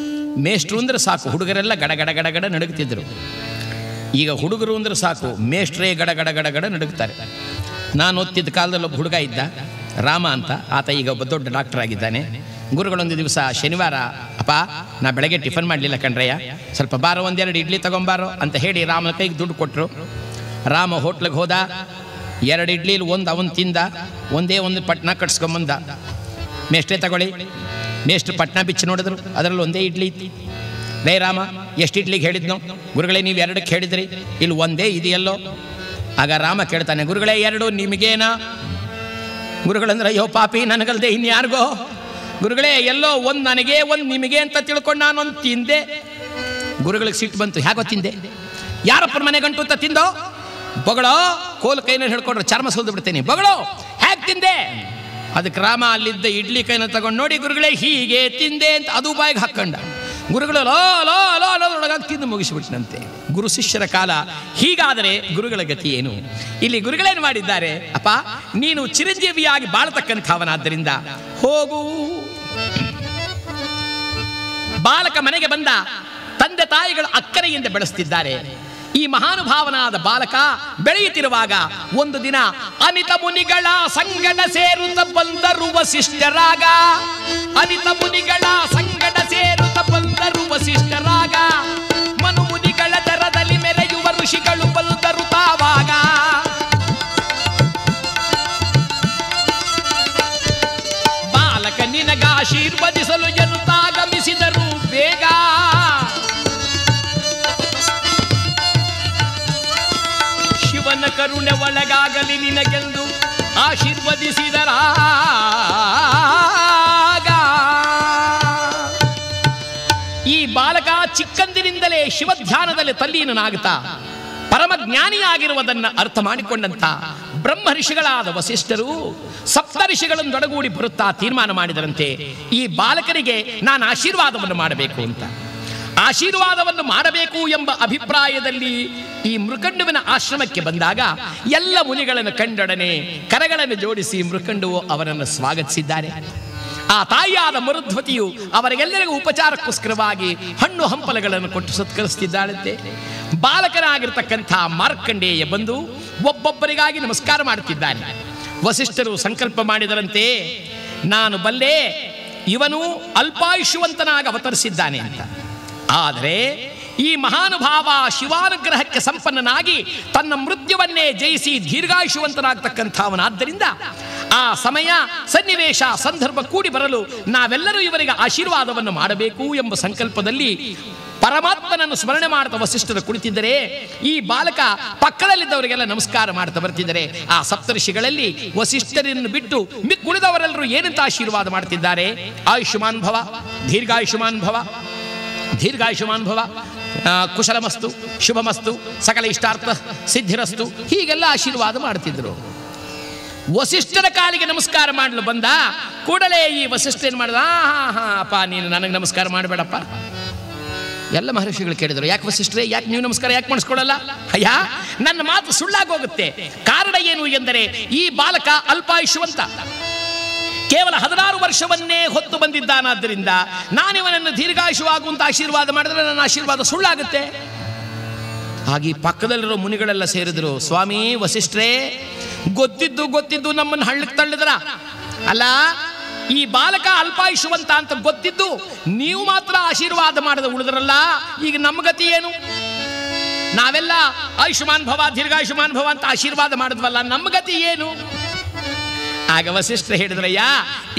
ಮೇಷ್ಟ್ರು ಅಂದ್ರೆ ಸಾಕು, ಹುಡುಗರೆಲ್ಲ ಗಡಗಡ ಗಡಗಡ ನಡುಗುತ್ತಿದ್ದರು. ಈಗ ಹುಡುಗರು ಅಂದ್ರೆ ಸಾಕು, ಮೇಷ್ಟ್ರೇ ಗಡಗಡ ಗಡಗಡ ನಡುಗುತ್ತಾರೆ. ನಾನು ಓದ್ತಿದ್ದ ಕಾಲದಲ್ಲಿ ಒಬ್ಬ ಹುಡುಗ ಇದ್ದ, ರಾಮ ಅಂತ. ಆತ ಈಗ ಒಬ್ಬ ದೊಡ್ಡ ಡಾಕ್ಟರ್ ಆಗಿದ್ದಾನೆ. ಗುರುಗಳೊಂದು ದಿವಸ ಶನಿವಾರ, ಅಪ್ಪ ನಾ ಬೆಳಗ್ಗೆ ಟಿಫನ್ ಮಾಡಲಿಲ್ಲ ಕಣ್ರಯ್ಯ, ಸ್ವಲ್ಪ ಬಾರೋ ಒಂದೆರಡು ಇಡ್ಲಿ ತಗೊಂಬಾರೋ ಅಂತ ಹೇಳಿ ರಾಮನ ಕೈಗೆ ದುಡ್ಡು ಕೊಟ್ಟರು. ರಾಮ ಹೋಟ್ಲಿಗೆ ಹೋದ, 2 ಇಡ್ಲಿಲಿ ಒಂದು ಅವನು ತಿಂದ, ಒಂದೇ ಒಂದು ಪಟ್ನ ಕಟ್ಸ್ಕೊಂಬಂದ. ಮೇಷ್ಟ್ರೇ ತಗೊಳ್ಳಿ. ಮೇಷ್ಟ್ರು ಪಟ್ನ ಬಿಚ್ಚಿ ನೋಡಿದ್ರು, ಅದರಲ್ಲಿ ಒಂದೇ ಇಡ್ಲಿ ಇತ್ತು. ಲೇ ರಾಮ, ಎಷ್ಟು ಇಡ್ಲಿಗೆ ಹೇಳಿದ್ನೋ? ಗುರುಗಳೇ ನೀವು 2ಕ್ಕೆ ಹೇಳಿದ್ರಿ, ಇಲ್ಲಿ ಒಂದೇ ಇದೆಯಲ್ಲೋ? ಆಗ ರಾಮ ಕೇಳ್ತಾನೆ, ಗುರುಗಳೇ 2 ನಿಮಗೇನಾ? ಗುರುಗಳಂದ್ರೆ, ಅಯ್ಯೋ ಪಾಪಿ, ನನಗಲ್ದೆ ಇನ್ಯಾರಿಗೋ? ಗುರುಗಳೇ ಎಲ್ಲೋ ಒಂದು ನನಗೆ ಒಂದು ನಿಮಗೆ ಅಂತ ತಿಳ್ಕೊಂಡು ನಾನೊಂದು ತಿಂದೆ. ಗುರುಗಳಿಗೆ ಸಿಟ್ಟು ಬಂತು, ಹೇಗೋ ತಿಂದೆ? ಯಾರಪ್ಪನ ಮನೆ ಗಂಟು ಅಂತ ತಿಂದೋ? ಬೊಗಳೋ, ಕೋಲು ಕೈನಲ್ಲಿ ಹಿಡ್ಕೊಂಡ್ರೆ ಚರ್ಮ ಸುಲ್ದು ಬಿಡ್ತೇನೆ, ಬೊಗಳೋ ಹೇಗೆ ತಿಂದೆ? ಅದಕ್ಕೆ ರಾಮ ಅಲ್ಲಿದ್ದ ಇಡ್ಲಿ ಕೈನ ತಗೊಂಡು ನೋಡಿ, ಗುರುಗಳೇ ಹೀಗೆ ತಿಂದೆ ಅಂತ ಅದು ಬಾಯಿಗೆ ಹಾಕೊಂಡ. ಗುರುಗಳು ಲೋ ಲೋ ಲೋ ಲೋಳಗಾಗಿ ತಿಂದು ಮುಗಿಸಿಬಿಟ್ಟನಂತೆ. ಗುರು ಶಿಷ್ಯರ ಕಾಲ ಹೀಗಾದರೆ ಗುರುಗಳ ಗತಿ ಏನು? ಇಲ್ಲಿ ಗುರುಗಳೇನು ಮಾಡಿದ್ದಾರೆ, ಅಪ್ಪ ನೀನು ಚಿರಂಜೀವಿಯಾಗಿ ಬಾಳತಕ್ಕಂಥವನಾದ್ದರಿಂದ ಹೋಗು. ಬಾಲಕ ಮನೆಗೆ ಬಂದ, ತಂದೆ ತಾಯಿಗಳು ಅಕ್ಕರೆಯಿಂದ ಬೆಳೆಸ್ತಿದ್ದಾರೆ. ಈ ಮಹಾನುಭಾವನಾದ ಬಾಲಕ ಬೆಳೆಯುತ್ತಿರುವಾಗ ಒಂದು ದಿನ ಅನಿತ ಮುನಿಗಳ ಸಂಗಡ ಸೇರುತ್ತ ಬಂದರು ವಸಿಷ್ಠರಾಗ. ಅನಿತ ಮುನಿಗಳ ಸಂಗಡ ಸೇರುತ್ತ ಬಂದರು ವಸಿಷ್ಠರಾಗ. ಮನು ಮುನಿಗಳ ದರದಲ್ಲಿ ಮೆರೆಯುವ ಋಷಿಗಳು ಬಂದರು ತಾವಾಗ. ಬಾಲಕ ನಿನಗಾಶೀರ್ವದಿಸಲು ಎನ್ನುತ್ತಾಗಮಿಸಿದರು ಬೇಗ. ಶಿವನ ಕರುಣೆ ಒಳಗಾಗಲಿ ನಿನಗೆಂದು ಆಶೀರ್ವದಿಸಿದರಾಗ. ಈ ಬಾಲಕ ಚಿಕ್ಕಂದಿನಿಂದಲೇ ಶಿವಧ್ಯಾನದಲ್ಲಿ ತಲ್ಲೀನನಾಗುತ್ತಾ ಪರಮಜ್ಞಾನಿಯಾಗಿರುವುದನ್ನು ಅರ್ಥ ಮಾಡಿಕೊಂಡಂತ ಬ್ರಹ್ಮ ಋಷಿಗಳಾದ ವಸಿಷ್ಠರು ಸಪ್ತ ಋಷಿಗಳನ್ನೊಡಗೂಡಿ ಬರುತ್ತಾ ತೀರ್ಮಾನ ಮಾಡಿದರಂತೆ, ಈ ಬಾಲಕರಿಗೆ ನಾನು ಆಶೀರ್ವಾದವನ್ನು ಮಾಡಬೇಕು ಅಂತ. ಆಶೀರ್ವಾದವನ್ನು ಮಾಡಬೇಕು ಎಂಬ ಅಭಿಪ್ರಾಯದಲ್ಲಿ ಈ ಮೃಕಂಡುವಿನ ಆಶ್ರಮಕ್ಕೆ ಬಂದಾಗ ಎಲ್ಲ ಮುನಿಗಳನ್ನು ಕಂಡೊಡನೆ ಕರಗಳನ್ನು ಜೋಡಿಸಿ ಮೃಕಂಡುವು ಅವರನ್ನು ಸ್ವಾಗತಿಸಿದ್ದಾರೆ. ಆ ತಾಯಿಯಾದ ಮರುಧ್ವತಿಯು ಅವರಿಗೆಲ್ಲರಿಗೂ ಉಪಚಾರಕ್ಕೋಸ್ಕರವಾಗಿ ಹಣ್ಣು ಹಂಪಲಗಳನ್ನು ಕೊಟ್ಟು ಸತ್ಕರಿಸುತ್ತಿದ್ದಾಳಂತೆ. ಬಾಲಕನಾಗಿರ್ತಕ್ಕಂಥ ಮಾರ್ಕಂಡೇಯ ಬಂದು ಒಬ್ಬೊಬ್ಬರಿಗಾಗಿ ನಮಸ್ಕಾರ ಮಾಡುತ್ತಿದ್ದಾನೆ. ವಸಿಷ್ಠರು ಸಂಕಲ್ಪ ಮಾಡಿದರಂತೆ, ನಾನು ಬಲ್ಲೆ ಇವನು ಅಲ್ಪಾಯುಷ್ಯವಂತನಾಗಿ ಅವತರಿಸಿದ್ದಾನೆ ಅಂತ. ಆದರೆ ಈ ಮಹಾನುಭಾವ ಶಿವಾನುಗ್ರಹಕ್ಕೆ ಸಂಪನ್ನನಾಗಿ ತನ್ನ ಮೃತ್ಯುವನ್ನೇ ಜಯಿಸಿ ದೀರ್ಘಾಯುಷ್ಯವಂತನಾಗ್ತಕ್ಕಂಥವನಾದ್ದರಿಂದ ಆ ಸಮಯ ಸನ್ನಿವೇಶ ಸಂದರ್ಭ ಕೂಡಿ ಬರಲು ನಾವೆಲ್ಲರೂ ಇವರಿಗೆ ಆಶೀರ್ವಾದವನ್ನು ಮಾಡಬೇಕು ಎಂಬ ಸಂಕಲ್ಪದಲ್ಲಿ ಪರಮಾತ್ಮನನ್ನು ಸ್ಮರಣೆ ಮಾಡ್ತಾ ವಸಿಷ್ಠರು ಕುಳಿತಿದ್ದರೆ ಈ ಬಾಲಕ ಪಕ್ಕದಲ್ಲಿದ್ದವರಿಗೆಲ್ಲ ನಮಸ್ಕಾರ ಮಾಡ್ತಾ ಬರ್ತಿದ್ದಾರೆ. ಆ ಸಪ್ತರ್ಷಿಗಳಲ್ಲಿ ವಸಿಷ್ಠರನ್ನು ಬಿಟ್ಟು ಉಳಿದವರೆಲ್ಲರೂ ಏನಂತ ಆಶೀರ್ವಾದ ಮಾಡ್ತಿದ್ದಾರೆ, ಆಯುಷ್ಮಾನ್ ಭವ, ದೀರ್ಘಾಯುಷ್ಮಾನ್ ಭವ, ದೀರ್ಘಾಯುಷ್ಮಾನ್ ಭವ, ಕುಶಲಮಸ್ತು, ಶುಭಮಸ್ತು, ಸಕಲ ಇಷ್ಟಾರ್ಥ ಸಿದ್ಧಿರಸ್ತು, ಹೀಗೆಲ್ಲ ಆಶೀರ್ವಾದ ಮಾಡ್ತಿದ್ರು. ವಸಿಷ್ಠರ ಕಾಲಿಗೆ ನಮಸ್ಕಾರ ಮಾಡಲು ಬಂದ ಕೂಡಲೇ ಈ ವಸಿಷ್ಠ ಏನು ಮಾಡಿದ, ಅಪ್ಪ ನೀನು ನನಗೆ ನಮಸ್ಕಾರ ಮಾಡಬೇಡಪ್ಪ. ಎಲ್ಲ ಮಹರ್ಷಿಗಳು ಕೇಳಿದರು, ಯಾಕೆ ವಸಿಷ್ಠರೇ, ಯಾಕೆ ನೀವು ನಮಸ್ಕಾರ ಯಾಕೆ ಮಾಡಿಸ್ಕೊಡಲ್ಲ? ಅಯ್ಯ ನನ್ನ ಮಾತು ಸುಳ್ಳಾಗೋಗುತ್ತೆ. ಕಾರಣ ಏನು ಎಂದರೆ ಈ ಬಾಲಕ ಅಲ್ಪಾಯುಷ್ಯವಂತ, ಕೇವಲ 16 ವರ್ಷವನ್ನೇ ಹೊತ್ತು ಬಂದಿದ್ದಾನಾದ್ದರಿಂದ ನಾನಿವನನ್ನು ದೀರ್ಘಾಯುಷವಾಗುವಂತ ಆಶೀರ್ವಾದ ಮಾಡಿದ್ರೆ ನನ್ನ ಆಶೀರ್ವಾದ ಸುಳ್ಳಾಗುತ್ತೆ. ಹಾಗೆ ಪಕ್ಕದಲ್ಲಿರೋ ಮುನಿಗಳೆಲ್ಲ ಸೇರಿದ್ರು, ಸ್ವಾಮಿ ವಸಿಷ್ಠರೇ, ಗೊತ್ತಿದ್ದು ನಮ್ಮನ್ನು ಹಳ್ಳಕ್ಕೆ ತಳ್ಳಿದ್ರ ಅಲ್ಲ, ಈ ಬಾಲಕ ಅಲ್ಪಾಯುಷ್ಯವಂತ ಅಂತ ಗೊತ್ತಿದ್ದು ನೀವು ಮಾತ್ರ ಆಶೀರ್ವಾದ ಮಾಡದ ಉಳಿದ್ರಲ್ಲ, ಈಗ ನಮ್ಮ ಗತಿ ಏನು? ನಾವೆಲ್ಲ ಆಯುಷ್ಮಾನ್ ಭವ ದೀರ್ಘಾಯುಷ್ಮಾನ್ ಭವ ಅಂತ ಆಶೀರ್ವಾದ ಮಾಡಿದ್ವಲ್ಲ, ನಮ್ಮ ಗತಿ ಏನು? ಆಗ ವಸಿಷ್ಠರು ಹೇಳಿದ್ರಯ್ಯ,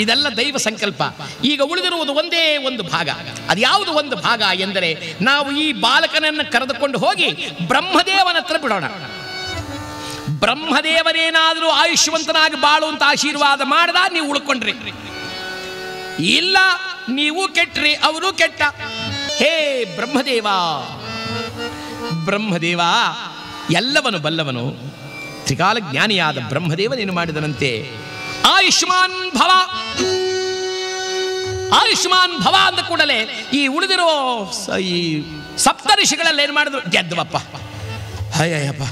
ಇದೆಲ್ಲ ದೈವ ಸಂಕಲ್ಪ. ಈಗ ಉಳಿದಿರುವುದು ಒಂದೇ ಒಂದು ಭಾಗ. ಅದು ಯಾವುದು ಒಂದು ಭಾಗ ಎಂದರೆ, ನಾವು ಈ ಬಾಲಕನನ್ನು ಕರೆದುಕೊಂಡು ಹೋಗಿ ಬ್ರಹ್ಮದೇವನ ಹತ್ರ ಬಿಡೋಣ. ಬ್ರಹ್ಮದೇವನೇನಾದರೂ ಆಯುಷ್ಯವಂತನಾಗಿ ಬಾಳುವಂತ ಆಶೀರ್ವಾದ ಮಾಡ್ದ, ನೀವು ಉಳ್ಕೊಂಡ್ರಿ. ಇಲ್ಲ ನೀವು ಕೆಟ್ರಿ, ಅವರು ಕೆಟ್ಟ. ಹೇ ಬ್ರಹ್ಮದೇವ, ಬ್ರಹ್ಮದೇವ ಎಲ್ಲವನು ಬಲ್ಲವನು, ತ್ರಿಕಾಲ ಜ್ಞಾನಿಯಾದ ಬ್ರಹ್ಮದೇವನೇನು ಮಾಡಿದನಂತೆ, ಆಯುಷ್ಮಾನ್ ಭವ, ಆಯುಷ್ಮಾನ್ ಭವ ಅಂದ ಕೂಡಲೇ ಈ ಉಳಿದಿರೋ ಈ ಸಪ್ತಋಷಿಗಳಲ್ಲಿ ಏನು ಮಾಡಿದ್ರು? ಗೆದ್ವಪ್ಪ, ಅಯ್ಯಪ್ಪ,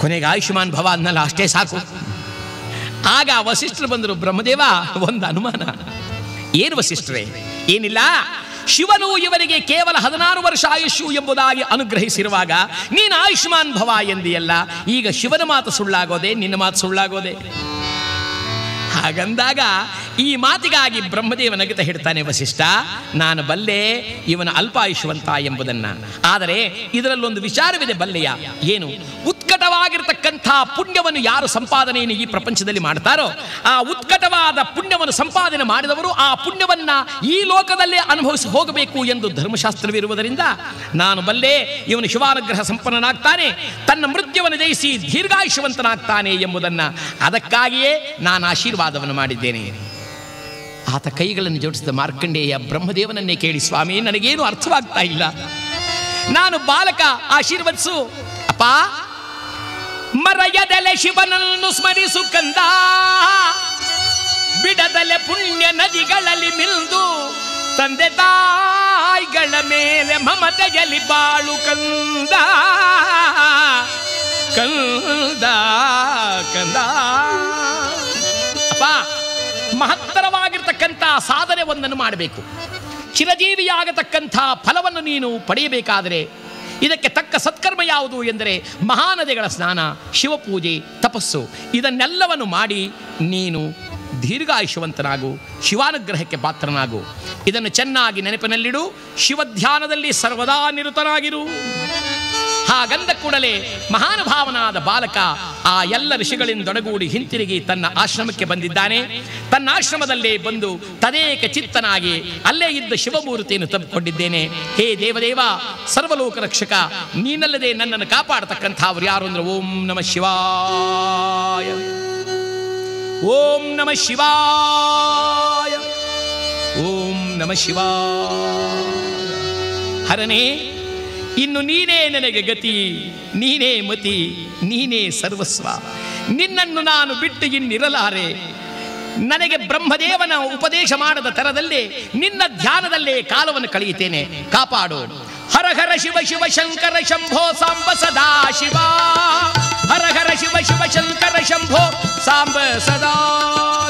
ಕೊನೆಗೆ ಆಯುಷ್ಮಾನ್ ಭವ ಅನ್ನಲ್ಲ, ಅಷ್ಟೇ ಸಾಕು. ಆಗ ವಸಿಷ್ಠರು ಬಂದರು. ಬ್ರಹ್ಮದೇವ, ಒಂದು ಅನುಮಾನ. ಏನು ವಸಿಷ್ಠರೇ? ಏನಿಲ್ಲ, ಶಿವನು ಇವನಿಗೆ ಕೇವಲ 16 ವರ್ಷ ಆಯುಷ್ಯು ಎಂಬುದಾಗಿ ಅನುಗ್ರಹಿಸಿರುವಾಗ ನೀನು ಆಯುಷ್ಮಾನ್ ಭವ ಎಂದಿಯಲ್ಲ, ಈಗ ಶಿವನ ಮಾತು ಸುಳ್ಳಾಗೋದೆ, ನಿನ್ನ ಮಾತು ಸುಳ್ಳಾಗೋದೆ. ಹಾಗಂದಾಗ ಈ ಮಾತಿಗಾಗಿ ಬ್ರಹ್ಮದೇವ ನಗುತ್ತ ಹೇಳ್ತಾನೆ, ವಸಿಷ್ಠ, ನಾನು ಬಲ್ಲೆ ಇವನ ಅಲ್ಪಾಯುಷ್ಯವಂತ ಎಂಬುದನ್ನು. ಆದರೆ ಇದರಲ್ಲೊಂದು ವಿಚಾರವಿದೆ, ಬಲ್ಲೆಯ. ಏನು? ಉತ್ಕಟವಾಗಿರ್ತಕ್ಕಂಥ ಪುಣ್ಯವನ್ನು ಯಾರು ಸಂಪಾದನೆಯನ್ನು ಈ ಪ್ರಪಂಚದಲ್ಲಿ ಮಾಡ್ತಾರೋ, ಆ ಉತ್ಕಟವಾದ ಪುಣ್ಯವನ್ನು ಸಂಪಾದನೆ ಮಾಡಿದವರು ಆ ಪುಣ್ಯವನ್ನ ಈ ಲೋಕದಲ್ಲೇ ಅನುಭವಿಸಿ ಹೋಗಬೇಕು ಎಂದು ಧರ್ಮಶಾಸ್ತ್ರವಿರುವುದರಿಂದ ನಾನು ಬಲ್ಲೆ ಇವನು ಶಿವಾನುಗ್ರಹ ಸಂಪನ್ನನಾಗ್ತಾನೆ, ತನ್ನ ಮೃತ್ಯುವನ್ನು ಜಯಿಸಿ ದೀರ್ಘಾಯುಷ್ಯವಂತನಾಗ್ತಾನೆ ಎಂಬುದನ್ನು. ಅದಕ್ಕಾಗಿಯೇ ನಾನು ಆಶೀರ್ವಾದವನ್ನು ಮಾಡಿದ್ದೇನೆ. ಆತ ಕೈಗಳನ್ನು ಜೋಡಿಸಿದ ಮಾರ್ಕಂಡೇಯ ಬ್ರಹ್ಮದೇವನನ್ನೇ ಕೇಳಿ, ಸ್ವಾಮಿ, ನನಗೇನು ಅರ್ಥವಾಗ್ತಾ ಇಲ್ಲ, ನಾನು ಬಾಲಕ, ಆಶೀರ್ವದಿಸು. ಅಪ್ಪ, ಮರೆಯದಲೆ ಶಿವನನ್ನು ಸ್ಮರಿಸು ಕಂದ, ಬಿಡದಲೆ ಪುಣ್ಯ ನದಿಗಳಲ್ಲಿ ಮಿಲ್ದು, ತಂದೆ ತಾಯಿಗಳ ಮೇಲೆ ಮಮತೆಯಲ್ಲಿ ಬಾಳು ಕಂದ, ಕಂದ ಕಂದ. ಅಪ್ಪ, ಮಹತ್ತರವಾಗಿರ್ತಕ್ಕಂಥ ಸಾಧನೆ ಒಂದನ್ನು ಮಾಡಬೇಕು. ಚಿರಜೀವಿಯಾಗತಕ್ಕಂಥ ಫಲವನ್ನು ನೀನು ಪಡೆಯಬೇಕಾದರೆ ಇದಕ್ಕೆ ತಕ್ಕ ಸತ್ಕರ್ಮ ಯಾವುದು ಎಂದರೆ ಮಹಾನದಿಗಳ ಸ್ನಾನ, ಶಿವಪೂಜೆ, ತಪಸ್ಸು, ಇದನ್ನೆಲ್ಲವನ್ನು ಮಾಡಿ ನೀನು ದೀರ್ಘಾಯುಷ್ಯವಂತನಾಗು, ಶಿವಾನುಗ್ರಹಕ್ಕೆ ಪಾತ್ರನಾಗು. ಇದನ್ನು ಚೆನ್ನಾಗಿ ನೆನಪಿನಲ್ಲಿಡು, ಶಿವಧ್ಯಾನದಲ್ಲಿ ಸರ್ವದಾ ನಿರತನಾಗಿರು. ಹಾಗಂದ ಕೂಡಲೇ ಮಹಾನುಭಾವನಾದ ಬಾಲಕ ಆ ಎಲ್ಲ ಋಷಿಗಳಿಂದೊಡಗೂಡಿ ಹಿಂತಿರುಗಿ ತನ್ನ ಆಶ್ರಮಕ್ಕೆ ಬಂದಿದ್ದಾನೆ. ತನ್ನ ಆಶ್ರಮದಲ್ಲೇ ಬಂದು ತದೇಕ ಚಿತ್ತನಾಗಿ ಅಲ್ಲೇ ಇದ್ದ ಶಿವಮೂರ್ತಿಯನ್ನು ತಪ್ಪಿಕೊಂಡಿದ್ದೇನೆ. ಹೇ ದೇವದೇವ, ಸರ್ವಲೋಕ ರಕ್ಷಕ, ನೀನಲ್ಲದೆ ನನ್ನನ್ನು ಕಾಪಾಡತಕ್ಕಂಥವ್ರು ಯಾರು ಅಂದ್ರೆ ಓಂ ನಮಃ ಶಿವಾಯ, ಓಂ ನಮಃ ಶಿವಾಯ, ಓಂ ನಮಃ ಶಿವಾಯ. ಹರನೇ, ಇನ್ನು ನೀನೇ ನನಗೆ ಗತಿ, ನೀನೇ ಮತಿ, ನೀನೇ ಸರ್ವಸ್ವ. ನಿನ್ನನ್ನು ನಾನು ಬಿಟ್ಟು ಇನ್ನಿರಲಾರೆ. ನನಗೆ ಬ್ರಹ್ಮದೇವನ ಉಪದೇಶ ಮಾಡದ ತರದಲ್ಲೇ ನಿನ್ನ ಧ್ಯಾನದಲ್ಲೇ ಕಾಲವನ್ನು ಕಳೆಯುತ್ತೇನೆ, ಕಾಪಾಡು. ಹರ ಹರ ಶಿವ ಶಿವ ಶಂಕರ ಶಂಭೋ ಸಾಂಬ ಸದಾ ಶಿವ, ಹರ ಹರ ಶಿವ ಶಿವ ಶಂಕರ ಶಂಭೋ ಸಾಂಬ ಸದಾ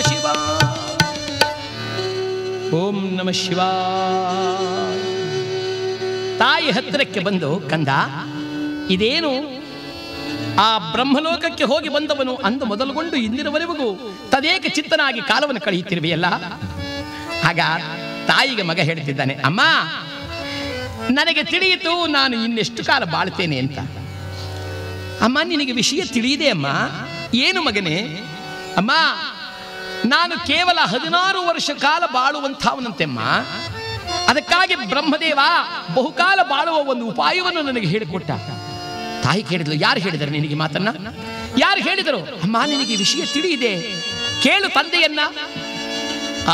ಶಿವ. ಓಂ ನಮಃ ಶಿವಾಯ. ತಾಯಿ ಹತ್ತಿರಕ್ಕೆ ಬಂದು, ಕಂದ, ಇದೇನು? ಆ ಬ್ರಹ್ಮಲೋಕಕ್ಕೆ ಹೋಗಿ ಬಂದವನು ಅಂದು ಮೊದಲುಗೊಂಡು ಇಂದಿನವರೆಗೂ ತದೇಕ ಚಿತ್ತನಾಗಿ ಕಾಲವನ್ನು ಕಳೆಯುತ್ತಿರುವೆಯಲ್ಲ. ಆಗ ತಾಯಿಗೆ ಮಗ ಹೇಳ್ತಿದ್ದಾನೆ, ಅಮ್ಮ, ನನಗೆ ತಿಳಿಯಿತು ನಾನು ಇನ್ನೆಷ್ಟು ಕಾಲ ಬಾಳ್ತೇನೆ ಅಂತ. ಅಮ್ಮ, ನಿನಗೆ ವಿಷಯ ತಿಳಿಯಿದೆ ಅಮ್ಮ. ಏನು ಮಗನೇ? ಅಮ್ಮ, ನಾನು ಕೇವಲ 16 ವರ್ಷ ಕಾಲ ಬಾಳುವಂಥವನಂತೆಮ್ಮ. ಅದಕ್ಕಾಗಿ ಬ್ರಹ್ಮದೇವ ಬಹುಕಾಲ ಬಾಳುವ ಒಂದು ಉಪಾಯವನ್ನು ನನಗೆ ಹೇಳಿಕೊಟ್ಟ. ತಾಯಿ ಕೇಳಿದ್ಲು, ಯಾರು ಹೇಳಿದರು ನಿನಗೆ ಮಾತನ್ನ? ಯಾರು ಹೇಳಿದರು? ಅಮ್ಮ, ನಿನಗೆ ವಿಷಯ ತಿಳಿಯಿದೆ, ಕೇಳು ತಂದೆಯನ್ನ.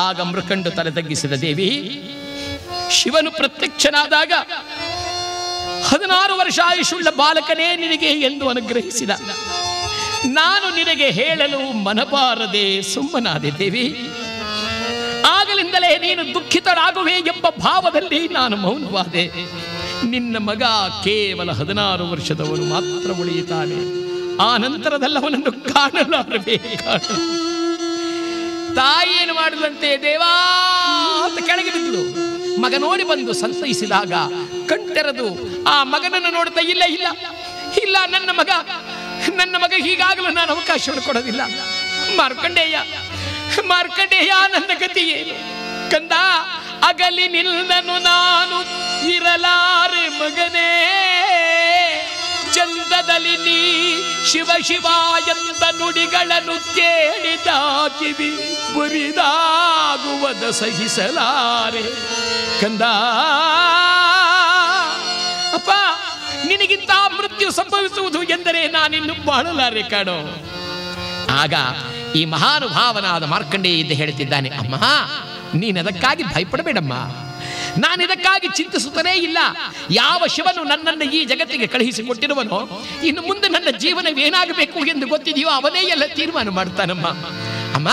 ಆಗ ಮೃಕಂಡು ತಲೆ ತಗ್ಗಿಸಿದ ದೇವಿ, ಶಿವನು ಪ್ರತ್ಯಕ್ಷನಾದಾಗ 16 ವರ್ಷ ಆಯುಷುಳ್ಳ ಬಾಲಕನೇ ನಿನಗೆ ಎಂದು ಅನುಗ್ರಹಿಸಿದ. ನಾನು ನಿನಗೆ ಹೇಳಲು ಮನಬಾರದೆ ಸುಮ್ಮನಾದೆ ದೇವಿ. ಆಗಲಿಂದಲೇ ನೀನು ದುಃಖಿತರಾಗುವೆ ಎಂಬ ಭಾವದಲ್ಲಿ ನಾನು ಮೌನವಾದೆ. ನಿನ್ನ ಮಗ ಕೇವಲ 16 ವರ್ಷದವನು ಮಾತ್ರ ಉಳಿಯುತ್ತಾನೆ. ಆ ನಂತರದಲ್ಲವನನ್ನು ಕಾಣಲಾರವೇ. ತಾಯಿ ಏನು ಮಾಡಿದಂತೆ ದೇವಾ ಅಂತ ಕೆಳಗೆ ಬಿದ್ದಳು. ಮಗ ನೋಡಿ ಬಂದು ಸಂತೈಸಿದಾಗ ಕಣ್ತೆರೆದು ಆ ಮಗನನ್ನು ನೋಡ್ತಾ, ಇಲ್ಲ ಇಲ್ಲ ಇಲ್ಲ, ನನ್ನ ಮಗ ಹೀಗಾಗಲು ನಾನು ಅವಕಾಶವನ್ನು ಕೊಡೋದಿಲ್ಲ. ಮಾರ್ಕಂಡೇಯ, ಮಾರ್ಕಂಡೇಯ, ನನ್ನ ಗತಿ ಏನು? ಕಂದ, ಅಗಲಿ ನಿಲ್ಲನು ನಾನು ಇರಲಾರೆ ಮಗನೇ. ಚಂದದಲ್ಲಿ ನೀ ಶಿವ ಶಿವ ಎಂದ ನುಡಿಗಳನ್ನು ಕೇಳಿದ ಕಿವಿ ಬರಿದಾಗುವದ ಸಹಿಸಲಾರೆ. ಕಂದ, ಅಪ್ಪ, ನಿನಗಿಂತ ಮೃತ್ಯು ಸಂಭವಿಸುವುದು ಎಂದರೆ ನಾನಿನ್ನು ಬಾಳಲಾರೆ ಕಾಣೋ. ಆಗ ಈ ಮಹಾನುಭಾವನಾದ ಮಾರ್ಕಂಡೇಯ ಇದ್ದ ಹೇಳ್ತಿದ್ದಾನೆ, ಅಮ್ಮ, ನೀನದಕ್ಕಾಗಿ ಭಯಪಡಬೇಡಮ್ಮ. ನಾನಿದಕ್ಕಾಗಿ ಚಿಂತಿಸುತ್ತಲೇ ಇಲ್ಲ. ಯಾವ ಶಿವನು ನನ್ನನ್ನು ಈ ಜಗತ್ತಿಗೆ ಕಳುಹಿಸಿಕೊಟ್ಟಿರುವನೋ, ಇನ್ನು ಮುಂದೆ ನನ್ನ ಜೀವನವೇನಾಗಬೇಕು ಎಂದು ಗೊತ್ತಿದೆಯೋ ಅವನೇ ಎಲ್ಲ ತೀರ್ಮಾನ ಮಾಡ್ತಾನಮ್ಮ. ಅಮ್ಮ,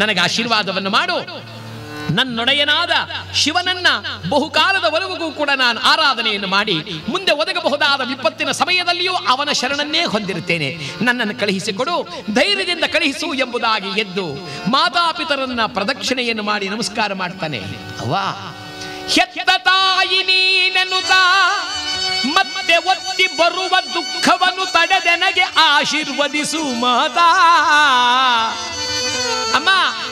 ನನಗೆ ಆಶೀರ್ವಾದವನ್ನು ಮಾಡು. ನನ್ನೊಡೆಯನಾದ ಶಿವನನ್ನ ಬಹುಕಾಲದವರೆಗೂ ಕೂಡ ನಾನು ಆರಾಧನೆಯನ್ನು ಮಾಡಿ ಮುಂದೆ ಒದಗಬಹುದಾದ ವಿಪತ್ತಿನ ಸಮಯದಲ್ಲಿಯೂ ಅವನ ಶರಣನ್ನೇ ಹೊಂದಿರುತ್ತೇನೆ. ನನ್ನನ್ನು ಕಳುಹಿಸಿಕೊಡು, ಧೈರ್ಯದಿಂದ ಕಳುಹಿಸು ಎಂಬುದಾಗಿ ಎದ್ದು ಮಾತಾಪಿತರನ್ನ ಪ್ರದಕ್ಷಿಣೆಯನ್ನು ಮಾಡಿ ನಮಸ್ಕಾರ ಮಾಡ್ತಾನೆ. ಅವ್ವಾ, ಹೆತ್ತ ತಾಯಿ ನೀನೆನ್ನುತ್ತಾ ಮತ್ತೆ ಒತ್ತಿ ಬರುವ ದುಃಖವನ್ನು ತಡೆದೆನಗೆ ಆಶೀರ್ವದಿಸು ಮಾತಾ. ಅಮ್ಮ,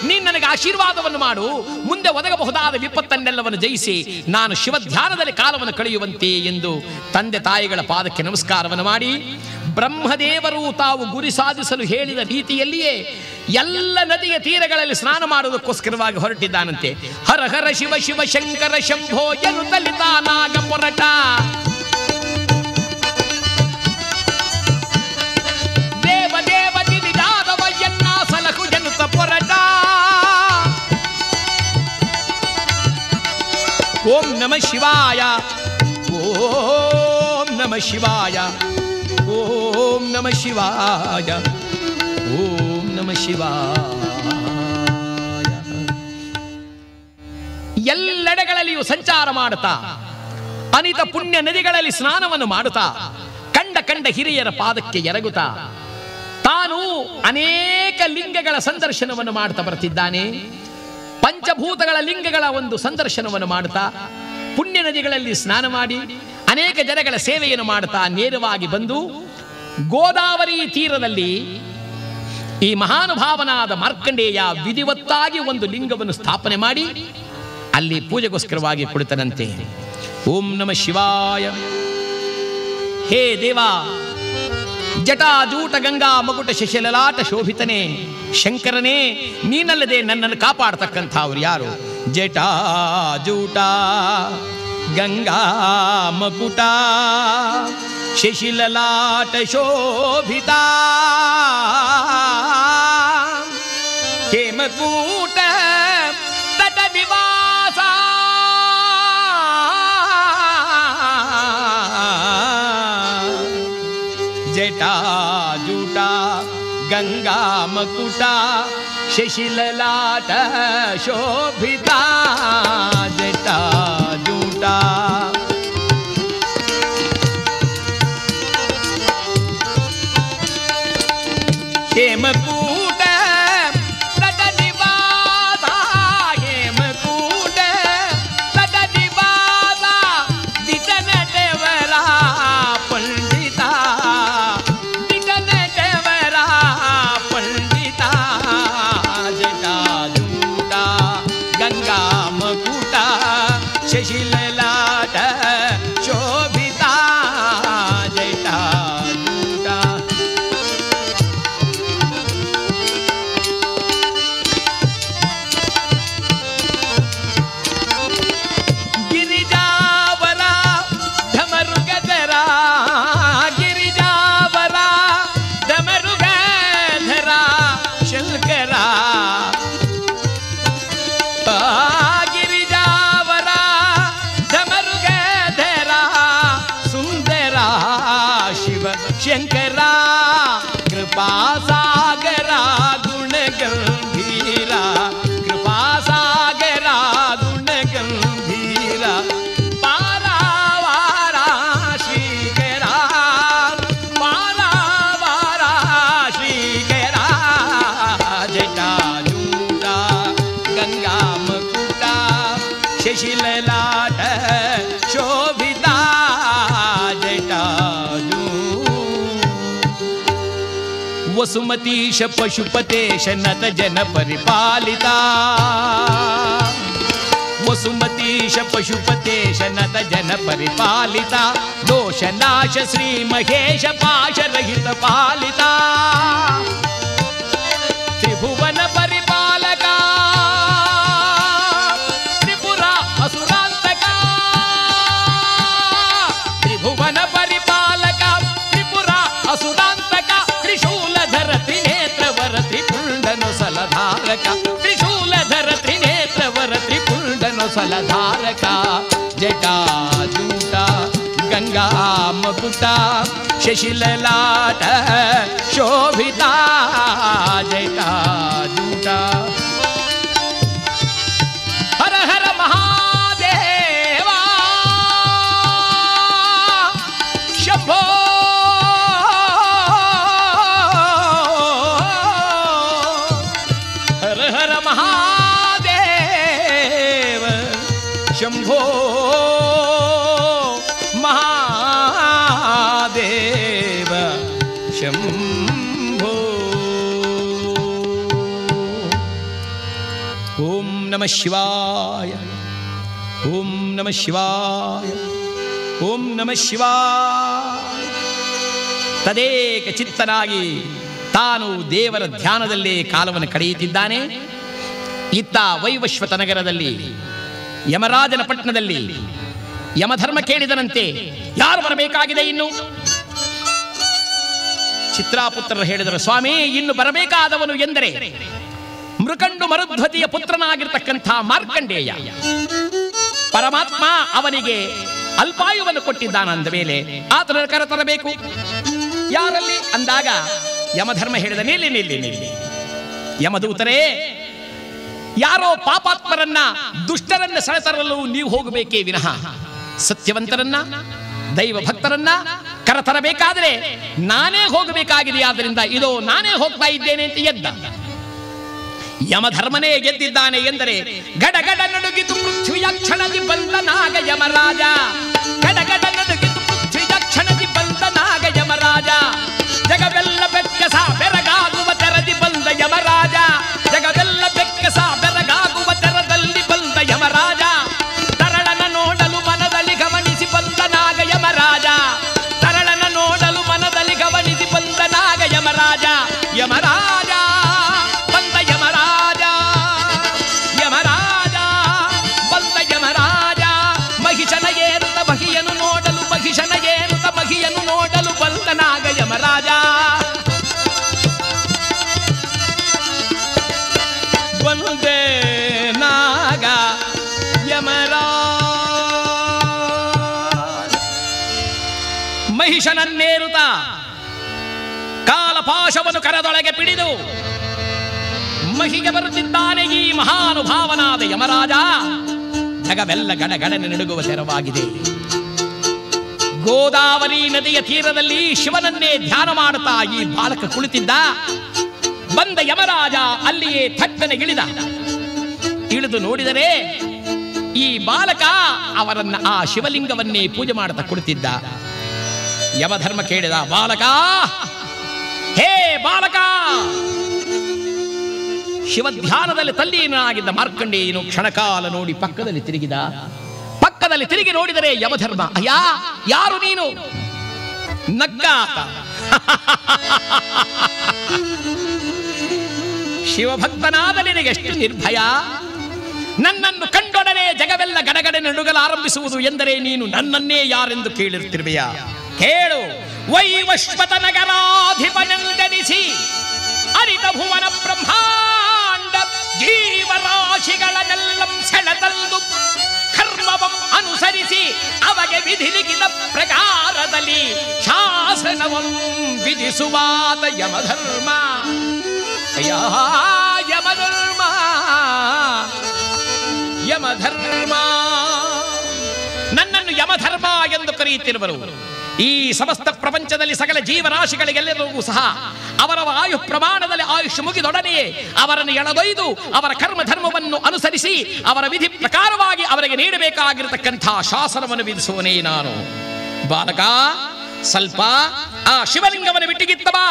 ನೀನು ನನಗೆ ಆಶೀರ್ವಾದವನ್ನು ಮಾಡು, ಮುಂದೆ ಒದಗಬಹುದಾದ ವಿಪತ್ತನ್ನೆಲ್ಲವನ್ನು ಜಯಿಸಿ ನಾನು ಶಿವಧ್ಯಾನದಲ್ಲಿ ಕಾಲವನ್ನು ಕಳೆಯುವಂತೆ ಎಂದು ತಂದೆ ತಾಯಿಗಳ ಪಾದಕ್ಕೆ ನಮಸ್ಕಾರವನ್ನು ಮಾಡಿ, ಬ್ರಹ್ಮದೇವರು ತಾವು ಗುರಿ ಸಾಧಿಸಲು ಹೇಳಿದ ರೀತಿಯಲ್ಲಿಯೇ ಎಲ್ಲ ನದಿಯ ತೀರಗಳಲ್ಲಿ ಸ್ನಾನ ಮಾಡುವುದಕ್ಕೋಸ್ಕರವಾಗಿ ಹೊರಟಿದ್ದಾನಂತೆ. ಹರ ಹರ ಶಿವ ಶಿವ ಶಂಕರ ಶಂಭೋ ಎನ್ನುತ್ತಲಿತ ನಾಗ ಪೊರಟ. ದೇವ ದೇವ ದಿನಿದಾದವಯ್ಯನ್ನ ಸಲಹು ಎನ್ನುತ್ತ ಪೊರಟ. ಓಂ ನಮಃ ಶಿವಾಯ, ಓಂ ನಮಃ ಶಿವಾಯ, ಓಂ ನಮಃ ಶಿವಾಯ, ಓಂ ನಮಃ ಶಿವಾಯ. ಎಲ್ಲೆಡೆಗಳಲ್ಲಿಯೂ ಸಂಚಾರ ಮಾಡುತ್ತಾ ಅನಿತ ಪುಣ್ಯ ನದಿಗಳಲ್ಲಿ ಸ್ನಾನವನ್ನು ಮಾಡುತ್ತಾ ಕಂಡ ಹಿರಿಯರ ಪಾದಕ್ಕೆ ಎರಗುತ್ತಾ ತಾನು ಅನೇಕ ಲಿಂಗಗಳ ಸಂದರ್ಶನವನ್ನು ಮಾಡುತ್ತಾ ಬರ್ತಿದ್ದಾನೆ. ಪಂಚಭೂತಗಳ ಲಿಂಗಗಳ ಒಂದು ಸಂದರ್ಶನವನ್ನು ಮಾಡುತ್ತಾ ಪುಣ್ಯ ನದಿಗಳಲ್ಲಿ ಸ್ನಾನ ಮಾಡಿ ಅನೇಕ ಜನಗಳ ಸೇವೆಯನ್ನು ಮಾಡುತ್ತಾ ನೇರವಾಗಿ ಬಂದು ಗೋದಾವರಿ ತೀರದಲ್ಲಿ ಈ ಮಹಾನುಭಾವನಾದ ಮಾರ್ಕಂಡೇಯ ವಿಧಿವತ್ತಾಗಿ ಒಂದು ಲಿಂಗವನ್ನು ಸ್ಥಾಪನೆ ಮಾಡಿ ಅಲ್ಲಿ ಪೂಜೆಗೋಸ್ಕರವಾಗಿ ಕುಳಿತನಂತೆ. ಓಂ ನಮಃ ಶಿವಾಯ. ಹೇ ದೇವ, ಜಟಾಜೂಟ ಗಂಗಾ ಮಗುಟ ಶಶಿಲಲಾಟ ಶೋಭಿತನೇ ಶಂಕರನೇ, ನೀನಲ್ಲದೆ ನನ್ನನ್ನು ಕಾಪಾಡ್ತಕ್ಕಂಥವ್ರು ಯಾರು? ಜಟಾಜೂಟ ಗಂಗಾ ಮಕುಟ ಶಶಿಲಲಾಟ ಶೋಭಿತ ಹೇಮಕೂಟ ತಟ ನಿವಾಸ ಜಟಾಜೂಟ ಗಂಗಾ ಮಕುಟ ಶಶಿಲಲಾಟ ಶೋಭಿತ ಜಟಾಜೂಟ ಹೇಮಕೂಟ ತಟ ನಿವಾಸ ಹೇಮಕೂಟ ತಟ ನಿವಾಸ ದಿಟನಟವರ ಪಂಡಿತ ದಿಟನಟವರ ಪಂಡಿತ ಜಟಾಜೂಟ ಗಂಗಾ ಮಕುಟ ಶಶಿಲಲಾಟ ಶೋಭಿತ ಜಟಾಜೂಟ. ಗಿರಿಜಾವರ ಧಮರುಗಧರ ಗಿರಿಜಾವರ ಧಮರುಗಧರ ಶಂಕರ ಗಿರಿಜಾವರ ಧಮರುಗಧರ ಸುಂದರ ಶಿವ ಶಂಕರ ಕೃಪಾಸಾಗರ ಗುಣಗಂಭೀರ ಕೃಪಾಸಾಗರ ಗುಣಗಂಭೀರ ಪಾರಾವಾರ ಶ್ರೀಕರ ಪಾರಾವಾರ ಶ್ರೀಕರ ಜಟಾಜೂಟ ಗಂಗಾ ಮಕುಟ ಶಶಿಲಲಾಟ ಶೋಭಿತ ಜಟಾಜೂ. ವಸುಮತೀಶ ಪಶುಪತೇಶ ನತ ಜನ ಪರಿಪಾಲಿತ ವಸುಮತೀಶ ಪಶುಪತೇಶ ನತ ಜನ ಪರಿಪಾಲಿತ ದೋಷನಾಶ ಶ್ರೀ ಮಹೇಶ ಪಾಶರಹಿತ ಪಾಲಿತ ತ್ರಿಭುವನ ಪರಿಪಾಲಕ ತ್ರಿಪುರ ಅಸುರಾಂತಕ ತ್ರಿಭುವನ ಪರಿಪಾಲಕ ತ್ರಿಪುರ ಅಸುರಾಂತಕ ತ್ರಿಶೂಲಧರ ತ್ರಿನೇತ್ರವರ ತ್ರಿಪುಂಡನು ಸಲಧಾರಕ ತ್ರಿಶೂಲಧರ ತ್ರಿನೇತ್ರವರ ತ್ರಿಪುಂಡನು ಸಲಧಾರಕ ಜಟಾಜೂಟ ಗಂಗಾ ಮಕುಟ ಶಶಿಲಲಾಟ ಶೋಭಿತ ಜಟಾಜೂಟ. ಶಂಭೋ ಮಹಾದೇವ ಶಂಭೋ. ಓಂ ನಮಃ ಶಿವಾಯ, ಓಂ ನಮಃ ಶಿವಾಯ, ಓಂ ನಮಃ ಶಿವಾಯ. ತದೇಕ ಚಿತ್ತನಾಗಿ ತಾನು ದೇವರ ಧ್ಯಾನದಲ್ಲೇ ಕಾಲವನ್ನು ಕಳೆಯುತ್ತಿದ್ದಾನೆ. ಇತ್ತ ವೈವಶ್ವತ ನಗರದಲ್ಲಿ ಯಮರಾಜನ ಪಟ್ಟಣದಲ್ಲಿ ಯಮಧರ್ಮ ಕೇಳಿದನಂತೆ, ಯಾರು ಬರಬೇಕಾಗಿದೆ ಇನ್ನು? ಚಿತ್ರಾಪುತ್ರರು ಹೇಳಿದರು, ಸ್ವಾಮಿ, ಇನ್ನು ಬರಬೇಕಾದವನು ಎಂದರೆ ಮೃಕಂಡು ಮರುಧ್ವತಿಯ ಪುತ್ರನಾಗಿರ್ತಕ್ಕಂಥ ಮಾರ್ಕಂಡೇಯ. ಪರಮಾತ್ಮ ಅವನಿಗೆ ಅಲ್ಪಾಯುವನ್ನು ಕೊಟ್ಟಿದ್ದಾನಂದ ಮೇಲೆ ಆತನ ಕರೆತರಬೇಕು. ಯಾರಲ್ಲಿ ಅಂದಾಗ ಯಮಧರ್ಮ ಹೇಳಿದ, ನಿಲ್ಲಿ ನಿಲ್ಲಿ ನಿಲ್ಲಿ ಯಮದೂತರೇ, ಯಾರೋ ಪಾಪಾತ್ಮರನ್ನ ದುಷ್ಟರನ್ನ ಸೆಳೆತರಲು ನೀವು ಹೋಗಬೇಕೇ ವಿನಃ ಸತ್ಯವಂತರನ್ನ ದೈವ ಭಕ್ತರನ್ನ ಕರೆತರಬೇಕಾದರೆ ನಾನೇ ಹೋಗಬೇಕಾಗಿದೆ. ಆದ್ದರಿಂದ ಇದೋ ನಾನೇ ಹೋಗ್ತಾ ಇದ್ದೇನೆ ಅಂತ ಎದ್ದ. ಯಮಧರ್ಮನೇ ಗೆದ್ದಿದ್ದಾನೆ ಎಂದರೆ ಗಡಗಡ ನಡುಗಿತು ಪೃಥ್ವಿಯ ಕ್ಷಣದಿ ಬಂದನಾಗ ಯಮರಾಜ. ಗಡಗಡ ನಡುಗಿತು ಪೃಥ್ವಿಯ ಕ್ಷಣದಿ ಬಂದನಾಗ ಯಮರಾಜ. ಜಗವೆಲ್ಲ ಬೆಕ್ಕಸ ಬೆರಗಾಗುವ ತೆರದಿ ಬಂದ ಯಮರಾಜ. ಜಗವೆಲ್ಲ ಬೆಕ್ಕಸ ಬೆರಗಾಗುವ ತೆರದಲ್ಲಿ ಬಂದ ಯಮರಾಜ. ತರಳನ ನೋಡಲು ಮನದಲ್ಲಿ ಗಮನಿಸಿ ಬಂದನಾಗ ಯಮರಾಜ. ತರಳನ ನೋಡಲು ಮನದಲ್ಲಿ ಗಮನಿಸಿ ಬಂದನಾಗ ಯಮರಾಜ. ಯಮರಾಜ ಬಂದ ಯಮರಾಜ. ಯಮರಾಜ ಬಂದ ಯಮರಾಜ. ಮಹಿಷನ ಏರುತ್ತ ಮಹಿಯನು ನೋಡಲು, ಮಹಿಷನ ಏರುತ್ತ ಮಹಿಯನು ನೋಡಲು ಬಂದನಾಗ ಯಮರಾಜ. ಬಂದೇ ನಾಗ ಯಮರಾಜ. ಮಹಿಷನನ್ನೇರುತ್ತ ಕಾಲಪಾಶವನ್ನು ಕರದೊಳಗೆ ಪಿಡಿದು ಮಹಿಗೆ ಬರುತ್ತಿದ್ದಾನೆ ಈ ಮಹಾನುಭಾವನಾದ ಯಮರಾಜ. ಜಗವೆಲ್ಲ ಗಡಗಡನೆ ನಡುಗುವ ತೆರವಾಗಿದೆ. ಗೋದಾವರಿ ನದಿಯ ತೀರದಲ್ಲಿ ಶಿವನನ್ನೇ ಧ್ಯಾನ ಮಾಡುತ್ತಾ ಈ ಬಾಲಕ ಕುಳಿತಿದ್ದ. ಬಂದ ಯಮರಾಜ ಅಲ್ಲಿಯೇ ಥಟ್ಟನೆ ಇಳಿದು ನೋಡಿದರೆ ಈ ಬಾಲಕ ಅವರನ್ನ ಆ ಶಿವಲಿಂಗವನ್ನೇ ಪೂಜೆ ಮಾಡುತ್ತಾ ಕುಳಿತಿದ್ದ. ಯಮಧರ್ಮ ಕೇಳಿದ, ಬಾಲಕ, ಹೇ ಬಾಲಕ. ಶಿವಧ್ಯಾನದಲ್ಲಿ ತಲ್ಲೀನಾಗಿದ್ದ ಮಾರ್ಕಂಡೇಯನು ಕ್ಷಣಕಾಲ ನೋಡಿ ಪಕ್ಕದಲ್ಲಿ ತಿರುಗಿ ನೋಡಿದರೆ ಯಮಧರ್ಮ, ಅಯ್ಯ ಯಾರು ನೀನು? ನಕ್ಕಾತ. ಶಿವಭಕ್ತನಾದ ನಿನಗೆಷ್ಟು ನಿರ್ಭಯ! ನನ್ನನ್ನು ಕಂಡೊಡನೆ ಜಗವೆಲ್ಲ ಗಡಗಡೆ ನಡುಗಲಾರಂಭಿಸುವುದು ಎಂದರೆ ನೀನು ನನ್ನನ್ನೇ ಯಾರೆಂದು ಕೇಳಿರ್ತಿರುವೆಯ? ಕೇಳು. ವೈವಶ್ವತ ನಗರಾಧಿಪನೆಂದೆನಿಸಿ ಅರಿತ ಭುವನ ಬ್ರಹ್ಮಾಂಡ ಜೀವರಾಶಿಗಳನ್ನೆಲ್ಲಂ ಸೆಳೆತಂದು ಕರ್ಮವಂ ಅನುಸರಿಸಿ ಅವಗೆ ವಿಧಿ ಲಿಖಿತ ಪ್ರಕಾರದಲ್ಲಿ ಶಾಸನವಂ ವಿಧಿಸುವಾತ ಯಮಧರ್ಮ. ಅಯ್ಯ ಯಮಧರ್ಮ, ಯಮಧರ್ಮ. ನನ್ನನ್ನು ಯಮಧರ್ಮ ಎಂದು ಕರೆಯುತ್ತಿರುವರು. ಈ ಸಮಸ್ತ ಪ್ರಪಂಚದಲ್ಲಿ ಸಕಲ ಜೀವರಾಶಿಗಳಿಗೆಲ್ಲರಿಗೂ ಸಹ ಅವರ ಆಯು ಪ್ರಮಾಣದಲ್ಲಿ ಆಯುಷ್ ಮುಗಿದೊಡನೆಯೇ ಅವರನ್ನು ಎಳೆದೊಯ್ದು ಅವರ ಕರ್ಮ ಧರ್ಮವನ್ನು ಅನುಸರಿಸಿ ಅವರ ವಿಧಿ ಪ್ರಕಾರವಾಗಿ ಅವರಿಗೆ ನೀಡಬೇಕಾಗಿರತಕ್ಕಂಥ ಶಾಸನವನ್ನು ವಿಧಿಸುವನೇ ನಾನು. ಬಾಲಕ, ಸ್ವಲ್ಪ ಆ ಶಿವಲಿಂಗವನ್ನು ಬಿಟ್ಟಿಗಿತ್ತವಾ?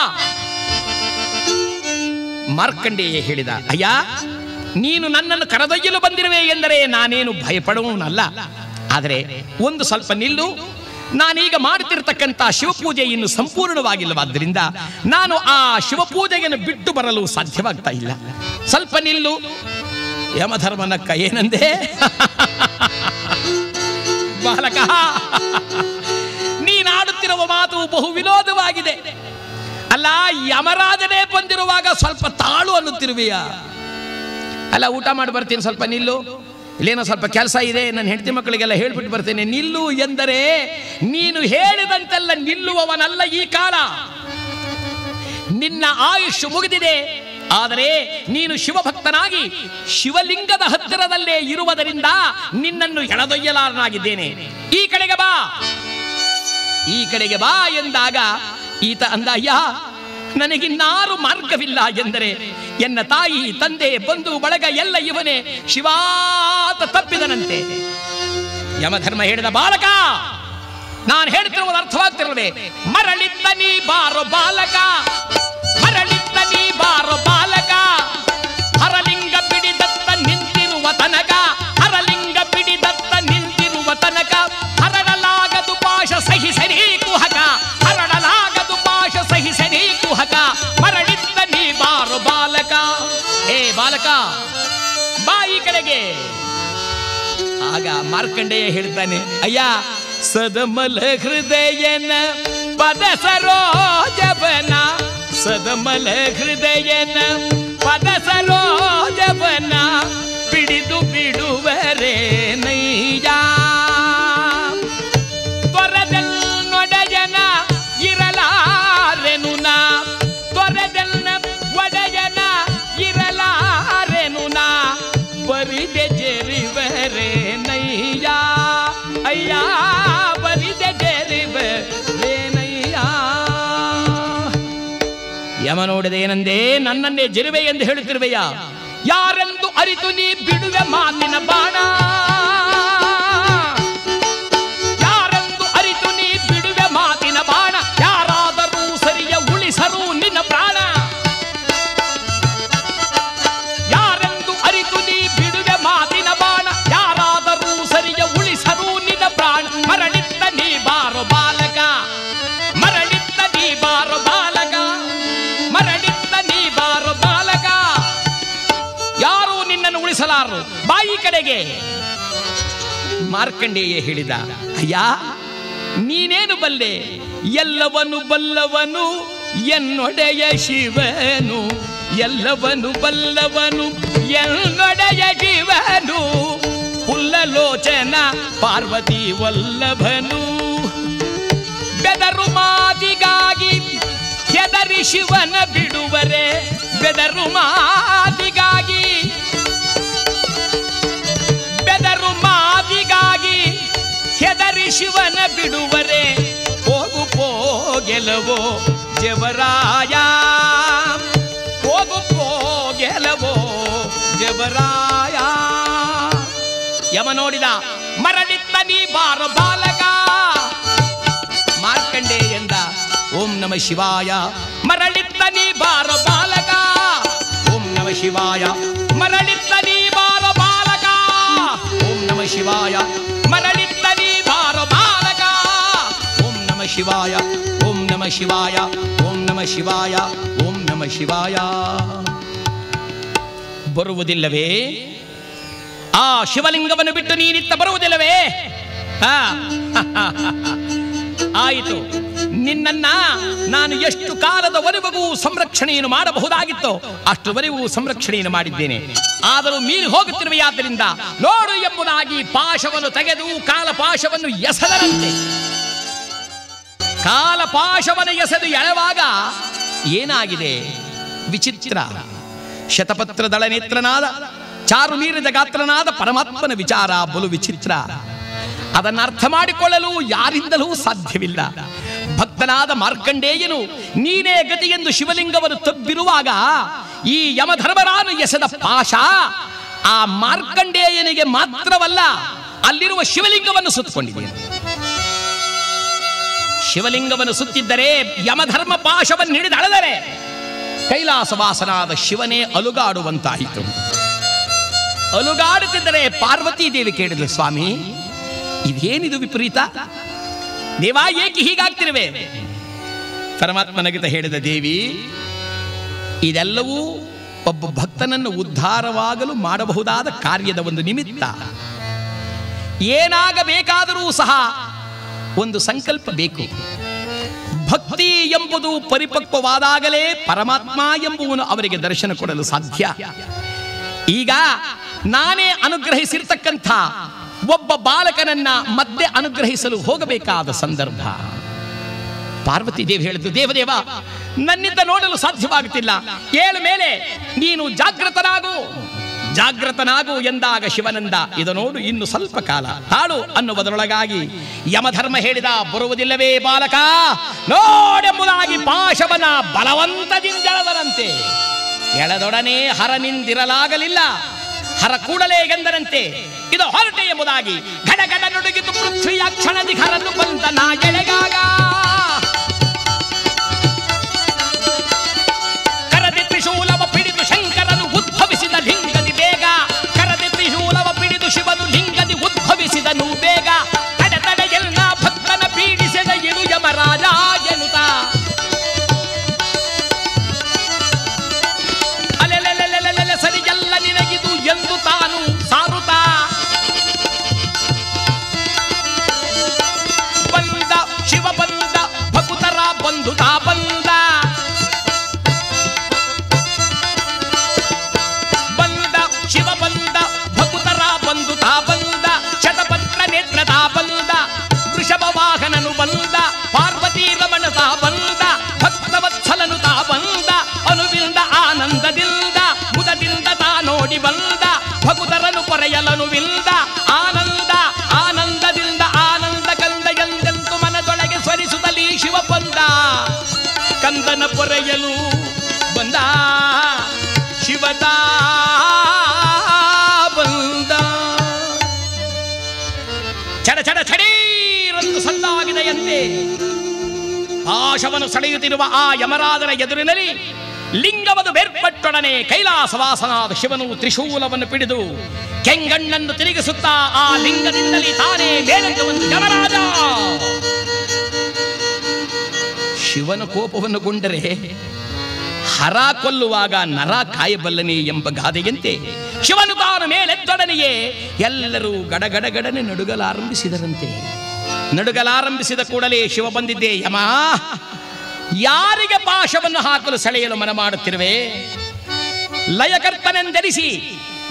ಮಾರ್ಕಂಡೇಯ ಹೇಳಿದ, ಅಯ್ಯ ನೀನು ನನ್ನನ್ನು ಕರೆದೊಯ್ಯಲು ಬಂದಿರುವೆ ಎಂದರೆ ನಾನೇನು ಭಯಪಡುವನಲ್ಲ. ಆದರೆ ಒಂದು ಸ್ವಲ್ಪ ನಿಲ್ಲು. ನಾನೀಗ ಮಾಡುತ್ತಿರತಕ್ಕಂಥ ಶಿವಪೂಜೆ ಇನ್ನು ಸಂಪೂರ್ಣವಾಗಿಲ್ಲವಾದ್ದರಿಂದ ನಾನು ಆ ಶಿವಪೂಜೆಯನ್ನು ಬಿಟ್ಟು ಬರಲು ಸಾಧ್ಯವಾಗ್ತಾ ಇಲ್ಲ. ಸ್ವಲ್ಪ ನಿಲ್ಲು. ಯಮಧರ್ಮನಕ್ಕ ಏನಂದೆ? ಬಾಲಕ, ನೀನಾಡುತ್ತಿರುವ ಮಾತು ಬಹು ವಿನೋದವಾಗಿದೆ. ಅಲ್ಲ, ಯಮರಾಜನೇ ಬಂದಿರುವಾಗ ಸ್ವಲ್ಪ ತಾಳು ಅನ್ನುತ್ತಿರುವೆಯ? ಅಲ್ಲ, ಊಟ ಮಾಡಿ ಬರ್ತೀನಿ, ಸ್ವಲ್ಪ ನಿಲ್ಲು. ಇಲ್ಲೇನೋ ಸ್ವಲ್ಪ ಕೆಲಸ ಇದೆ, ನನ್ನ ಹೆಂಡತಿ ಮಕ್ಕಳಿಗೆಲ್ಲ ಹೇಳ್ಬಿಟ್ಟು ಬರ್ತೇನೆ. ನಿಲ್ಲು ಎಂದರೆ ನೀನು ಹೇಳಿದಂತೆಲ್ಲ ನಿಲ್ಲುವವನಲ್ಲ ಈ ಕಾಲ. ನಿನ್ನ ಆಯುಷ್ ಮುಗಿದಿದೆ. ಆದರೆ ನೀನು ಶಿವಭಕ್ತನಾಗಿ ಶಿವಲಿಂಗದ ಹತ್ತಿರದಲ್ಲೇ ಇರುವುದರಿಂದ ನಿನ್ನನ್ನು ಎಳೆದೊಯ್ಯಲಾರನಾಗಿದ್ದೇನೆ. ಈ ಕಡೆಗೆ ಬಾ, ಈ ಕಡೆಗೆ ಬಾ ಎಂದಾಗ ಈತ ಅಂದ, ಅಯ್ಯ ನನಗಿನ್ನಾರು ಮಾರ್ಗವಿಲ್ಲ ಎಂದರೆ ಎನ್ನ ತಾಯಿ ತಂದೆ ಬಂಧು ಬಳಗ ಎಲ್ಲ ಇವನೇ ಶಿವಾತ ತಪ್ಪಿದನಂತೆ. ಯಮಧರ್ಮ ಹೇಳಿದ, ಬಾಲಕ, ನಾನು ಹೇಳ್ತಿರುವುದು ಅರ್ಥವಾಗ್ತಿರಲ್ವೇ? ಮರಳಿದ್ದ ನೀ ಬಾರೋ ಬಾಲಕ, ಮರಳಿದ್ದ ನೀ ಬಾರೋ ಬಾಲಕ, ಹರಲಿಂಗ ಪಿಡಿದತ್ತ ನಿಂತಿರುವ ತನಕ, ಹರಲಿಂಗ ಪಿಡಿದತ್ತ ನಿಂತಿರುವ ತನಕ, ಹರಡಲಾಗದು ಪಾಶ ಸಹಿಸರಿ ಕುಹಕ, ಹರಡಲಾಗದು ಪಾಶ ಸಹಿಸರಿ ಕುಹಕ, ಮರಳಿದ್ದ ನೀ ಬಾರೋ ಬಾಲಕ. ಏ ಬಾಲಕ, ಬಾಯಿ ಕಡೆಗೆ. ಆಗ ಮಾರ್ಕಂಡೇಯ ಹೇಳ್ತಾನೆ, ಅಯ್ಯ, ಸದಮಲ ಹೃದಯನ ಪದ ಸರೋಜವನ, ಸದಮಲ ಹೃದಯನ ಪದ ಸರೋಜವನ ಪಿಡಿದು ಬಿಡುವರೇ ನೈಯ, ತೊರೆದೆನ್ನೊಡೆಯನ ಇರಲಾರೆನು ನಾ, ತೊರೆದೆನ್ನ ಒಡೆಯನ ಇರಲಾರೆನು ನಾ, ಬರಿದೆ ಜರಿವರೇ ನೈಯ, ಅಯ್ಯ ಬರಿದೆ ಜರಿವರೇನಯ್ಯ. ಯಮ ನೋಡಿದೆ, ಏನಂದೆ? ನನ್ನನ್ನೇ ಜರಿವೆ ಎಂದು ಹೇಳುತ್ತಿರುವೆಯ? ಯಾರೆಂದು ಅರಿತು ನೀ ಬಿಡುವೆ ಮಾತಿನ ಬಾಣ, ಯಾರೆಂದು ಅರಿತು ನೀ ಬಿಡುವೆ ಮಾತಿನ ಬಾಣ, ಯಾರಾದರೂ ಸರಿಯ ಉಳಿಸರು ನಿನ್ನ ಪ್ರಾಣ, ಯಾರೆಂದು ಅರಿತು ನೀ ಬಿಡುವೆ ಮಾತಿನ ಬಾಣ, ಯಾರಾದರೂ ಸರಿಯ ಉಳಿಸರು ನಿನ್ನ ಪ್ರಾಣ, ಮರಳಿದ್ದ ನೀ ಬಾರೋ ಬಾಲಕ, ಮರಳಿದ್ದ ನೀ ಬಾರೋ ಬಾಲಕ, ಮರಳಿದ್ದ ನೀ ಬಾರೋ ಬಾಲಕ, ಯಾರೂ ನಿನ್ನನ್ನು ಉಳಿಸಲಾರರು, ಬಾಯಿ ಕಡೆಗೆ. ಮಾರ್ಕಂಡೇಯ ಹೇಳಿದ, ಅಯ್ಯ, ನೀನೇನು ಬಲ್ಲೆ? ಎಲ್ಲವನು ಬಲ್ಲವನು ಎನ್ನೊಡೆಯ ಶಿವನು, ಎಲ್ಲವನು ಬಲ್ಲವನು ಎನ್ನೊಡೆಯ ಶಿವನು, ಪುಲ್ಲಲೋಚನ ಪಾರ್ವತಿ ವಲ್ಲಭನು, ಬೆದರು ಮಾತಿಗಾಗಿ ಹೆದರಿ ಶಿವನ ಬಿಡುವರೆ, ಬೆದರು ಮಾತಿಗಾಗಿ, ಬೆದರು ಮಾತಿಗಾಗಿ ಹೆದರಿ ಶಿವನ ಬಿಡುವರೆ, ಹೋಗು ಪೋಗೆಲವೋ ಜವರಾಯ, ಹೋಗು ಪೋಗೆಲವೋ ಜವರಾಯ. ಯಮ ನೋಡಿದ, ಮರಳಿದ್ದ ನೀ ಬಾರೋ ಬಾಲಕ. ಮಾರ್ಕಂಡೇಯಂದ, ಓಂ ನಮ ಶಿವಾಯ, ಮರಳಿದ್ದ ನೀ ಬಾರೋ ಬಾಲಕ, ಓಂ ನಮ ಶಿವಾಯ, ಮರಳಿದ್ದ ನೀ ಬಾರೋ ಬಾಲಕ, ಓಂ ನಮ ಶಿವಾಯ, ಮರಳಿದ್ದ ನೀ ಬಾರೋ ಬಾಲಕ, ಓಂ ನಮ ಶಿವಾಯ, ಓಂ ನಮ ಶಿವಾಯ, ಓಂ ನಮ ಶಿವಾಯ, ಓಂ ನಮ ಶಿವಾಯ. ಬರುವುದಿಲ್ಲವೇ? ಆ ಶಿವಲಿಂಗವನ್ನು ಬಿಟ್ಟು ನೀನಿತ್ತ ಬರುವುದಿಲ್ಲವೇ? ಆಯಿತು, ನಿನ್ನನ್ನ ನಾನು ಎಷ್ಟು ಕಾಲದವರೆಗೂ ಸಂರಕ್ಷಣೆಯನ್ನು ಮಾಡಬಹುದಾಗಿತ್ತೋ ಅಷ್ಟುವರೆಗೂ ಸಂರಕ್ಷಣೆಯನ್ನು ಮಾಡಿದ್ದೇನೆ. ಆದರೂ ಮೀರಿ ಹೋಗುತ್ತಿರುವೆಯಾದ್ದರಿಂದ ನೋಡು ಎಂಬುದಾಗಿ ಪಾಶವನ್ನು ತೆಗೆದು ಕಾಲಪಾಶವನ್ನು ಎಸೆದರಂತೆ. ಕಾಲಪಾಶವನ್ನು ಎಸೆದು ಎಳೆವಾಗ ಏನಾಗಿದೆ? ವಿಚಿತ್ರ. ಶತಪತ್ರ ದಳ ನೇತ್ರನಾದ ಚಾರು ಮೀರಿದ ಗಾತ್ರನಾದ ಪರಮಾತ್ಮನ ವಿಚಾರ ಬಲು ವಿಚಿತ್ರ. ಅದನ್ನು ಅರ್ಥ ಮಾಡಿಕೊಳ್ಳಲು ಯಾರಿಂದಲೂ ಸಾಧ್ಯವಿಲ್ಲ. ಭಕ್ತನಾದ ಮಾರ್ಕಂಡೇಯನು ನೀನೇ ಗತಿ ಎಂದು ಶಿವಲಿಂಗವನ್ನು ತಬ್ಬಿರುವಾಗ ಈ ಯಮಧರ್ಮರಾನು ಎಸೆದ ಪಾಶ ಆ ಮಾರ್ಕಂಡೇಯನಿಗೆ ಮಾತ್ರವಲ್ಲ, ಅಲ್ಲಿರುವ ಶಿವಲಿಂಗವನ್ನು ಸುತ್ತಕೊಂಡಿದೆ. ಶಿವಲಿಂಗವನ್ನು ಸುತ್ತಿದ್ದರೆ ಯಮಧರ್ಮ ಪಾಶವನ್ನು ಹಿಡಿದು ಅಳೆದರೆ ಕೈಲಾಸವಾಸನಾದ ಶಿವನೇ ಅಲುಗಾಡುವಂತಾಯಿತು. ಅಲುಗಾಡುತ್ತಿದ್ದರೆ ಪಾರ್ವತೀ ದೇವಿ ಕೇಳಿದ್ಲು, ಸ್ವಾಮಿ ಇದೇನಿದು ವಿಪರೀತ? ದೇವ ಏಕೆ ಹೀಗಾಗ್ತಿರುವೆ? ಪರಮಾತ್ಮನಗಿತ ಹೇಳಿದ, ದೇವಿ ಇದೆಲ್ಲವೂ ಒಬ್ಬ ಭಕ್ತನನ್ನು ಉದ್ಧಾರವಾಗಲು ಮಾಡಬಹುದಾದ ಕಾರ್ಯದ ಒಂದು ನಿಮಿತ್ತ. ಏನಾಗಬೇಕಾದರೂ ಸಹ ಒಂದು ಸಂಕಲ್ಪ ಬೇಕು. ಭಕ್ತಿ ಎಂಬುದು ಪರಿಪಕ್ವವಾದಾಗಲೇ ಪರಮಾತ್ಮ ಎಂಬುವನು ಅವರಿಗೆ ದರ್ಶನ ಕೊಡಲು ಸಾಧ್ಯ. ಈಗ ನಾನೇ ಅನುಗ್ರಹಿಸಿರ್ತಕ್ಕಂಥ ಒಬ್ಬ ಬಾಲಕನನ್ನ ಮತ್ತೆ ಅನುಗ್ರಹಿಸಲು ಹೋಗಬೇಕಾದ ಸಂದರ್ಭ. ಪಾರ್ವತಿ ದೇವಿ ಹೇಳಿದ್ದು, ದೇವದೇವ ನನ್ನಿಂದ ನೋಡಲು ಸಾಧ್ಯವಾಗುತ್ತಿಲ್ಲ, ಏಳು ಮೇಲೆ ನೀನು ಜಾಗೃತನಾಗು ಎಂದಾಗ ಶಿವನಂದ, ಇದು ನೋಡು ಇನ್ನು ಸ್ವಲ್ಪ ಕಾಲ ತಾಳು ಅನ್ನುವುದರೊಳಗಾಗಿ ಯಮಧರ್ಮ ಹೇಳಿದ, ಬರುವುದಿಲ್ಲವೇ ಬಾಲಕ ನೋಡೆಂಬುದಾಗಿ ಪಾಶವನ ಬಲವಂತದಿಂದೆಳೆದರಂತೆ. ಎಳೆದೊಡನೆ ಹರನಿಂದಿರಲಾಗಲಿಲ್ಲ. ಹರ ಕೂಡಲೇ ಗೆಂದರಂತೆ, ಇದು ಹೊರಟೆ ಎಂಬುದಾಗಿ ಗಡಗಡ ನುಡುಗಿತು ಪೃಥ್ವಿಯ ಕ್ಷಣದಿ ಹರನು ಬಂದ ನಾ ಎಳೆಗಾಗ ಕರದಿ ತ್ರಿಶೂಲವ ಪಿಡಿದು ಶಂಕರನು ಉದ್ಭವಿಸಿದ ಲಿಂಗದಿ ಬೇಗ ಕರದಿ ತ್ರಿಶೂಲವ ಪಿಡಿದು ಶಿವನು ಲಿಂಗದಿ ಉದ್ಭವಿಸಿದನು ಬೇಗ ತಡೆ ತಡೆ ಎಲ್ಲ ಭಕ್ತನ ಪೀಡಿಸಿದ ಇರು ಯಮರಾಜ ಎನ್ನುತ್ತ ಅಲೆಲೆಲೆಲೆಲೆಲೆ ಸರಿಯಲ್ಲ ನಿನಗಿದು ಎಂದು ತಾನು ಸಾರುತ್ತಾ ಬಂದ ಶಿವ ಬಂದ ಭಕುತರ ಬಂಧುತಾ ಬಂದ ಬಂದ ಶಿವ ಬಂದ ಭಕುತರ ಬಂಧುತಾ ಬಂದ ಶತಪತ್ರ ನೇತ್ರತಾ ಬಂದ ವೃಷಭ ವಾಹನನು ಬಂದ ಪಾರ್ವತಿ ರಮಣತ ಬಂದ ಭಕ್ತವತ್ಸಲನು ತಾ ಬಂದ ಅನುವಿಂದ ಆನಂದದಿಂದ ಮುದದಿಂದ ತಾ ನೋಡಿ ಬಂದ ಭಕುತರನು ಪೊರೆಯಲನುವಿಂದ ಆನಂದ ಆನಂದದಿಂದ ಆನಂದ ಕಂದ ಎಂದೆಂದು ಮನದೊಳಗೆ ಸ್ವರಿಸುತ್ತಲೀ ಶಿವ ಬಂದ ಕಂದನ ಪೊರೆಯಲು ಬಂದ ಶಿವತ ಬಂದ ಚಡ ಚಡ ಚಡೀರಂದು ಸಲ್ಲಾಗಿದೆಯಂತೆ ಪಾಶವನ್ನು ಸೆಳೆಯುತ್ತಿರುವ ಆ ಯಮರಾಜನ ಎದುರಿನಲ್ಲಿ ಲಿಂಗವನ್ನು ಬೇರ್ಪಟ್ಟೊಡನೆ ಕೈಲಾಸವಾಸನಾದ ಶಿವನು ತ್ರಿಶೂಲವನ್ನು ಪಿಡಿದು ಕೆಂಗಣ್ಣನ್ನು ತಿರುಗಿಸುತ್ತಾ ಆ ಲಿಂಗದಿಂದಲೇ ತಾನೇ ಮೇಲೆಂದು ಒಂದು ಯಮರಾಜ ಶಿವನ ಕೋಪವನ್ನು ಗೊಂಡರೆ ಹರ ಕೊಲ್ಲುವಾಗ ನರ ಕಾಯಬಲ್ಲನೆ ಎಂಬ ಗಾದೆಯಂತೆ ಶಿವನು ತಾನು ಮೇಲೆದ್ದೊಡನೆಯೇ ಎಲ್ಲರೂ ಗಡಗಡಗಡನೆ ನಡುಗಲಾರಂಭಿಸಿದರಂತೆ. ನಡುಗಲಾರಂಭಿಸಿದ ಕೂಡಲೇ ಶಿವ ಬಂದಿದ್ದೆ, ಯಮ ಯಾರಿಗೆ ಪಾಶವನ್ನು ಹಾಕಲು ಸೆಳೆಯಲು ಮನ ಮಾಡುತ್ತಿರುವೆ? ಲಯಕರ್ತನೆಂದೆನಿಸಿ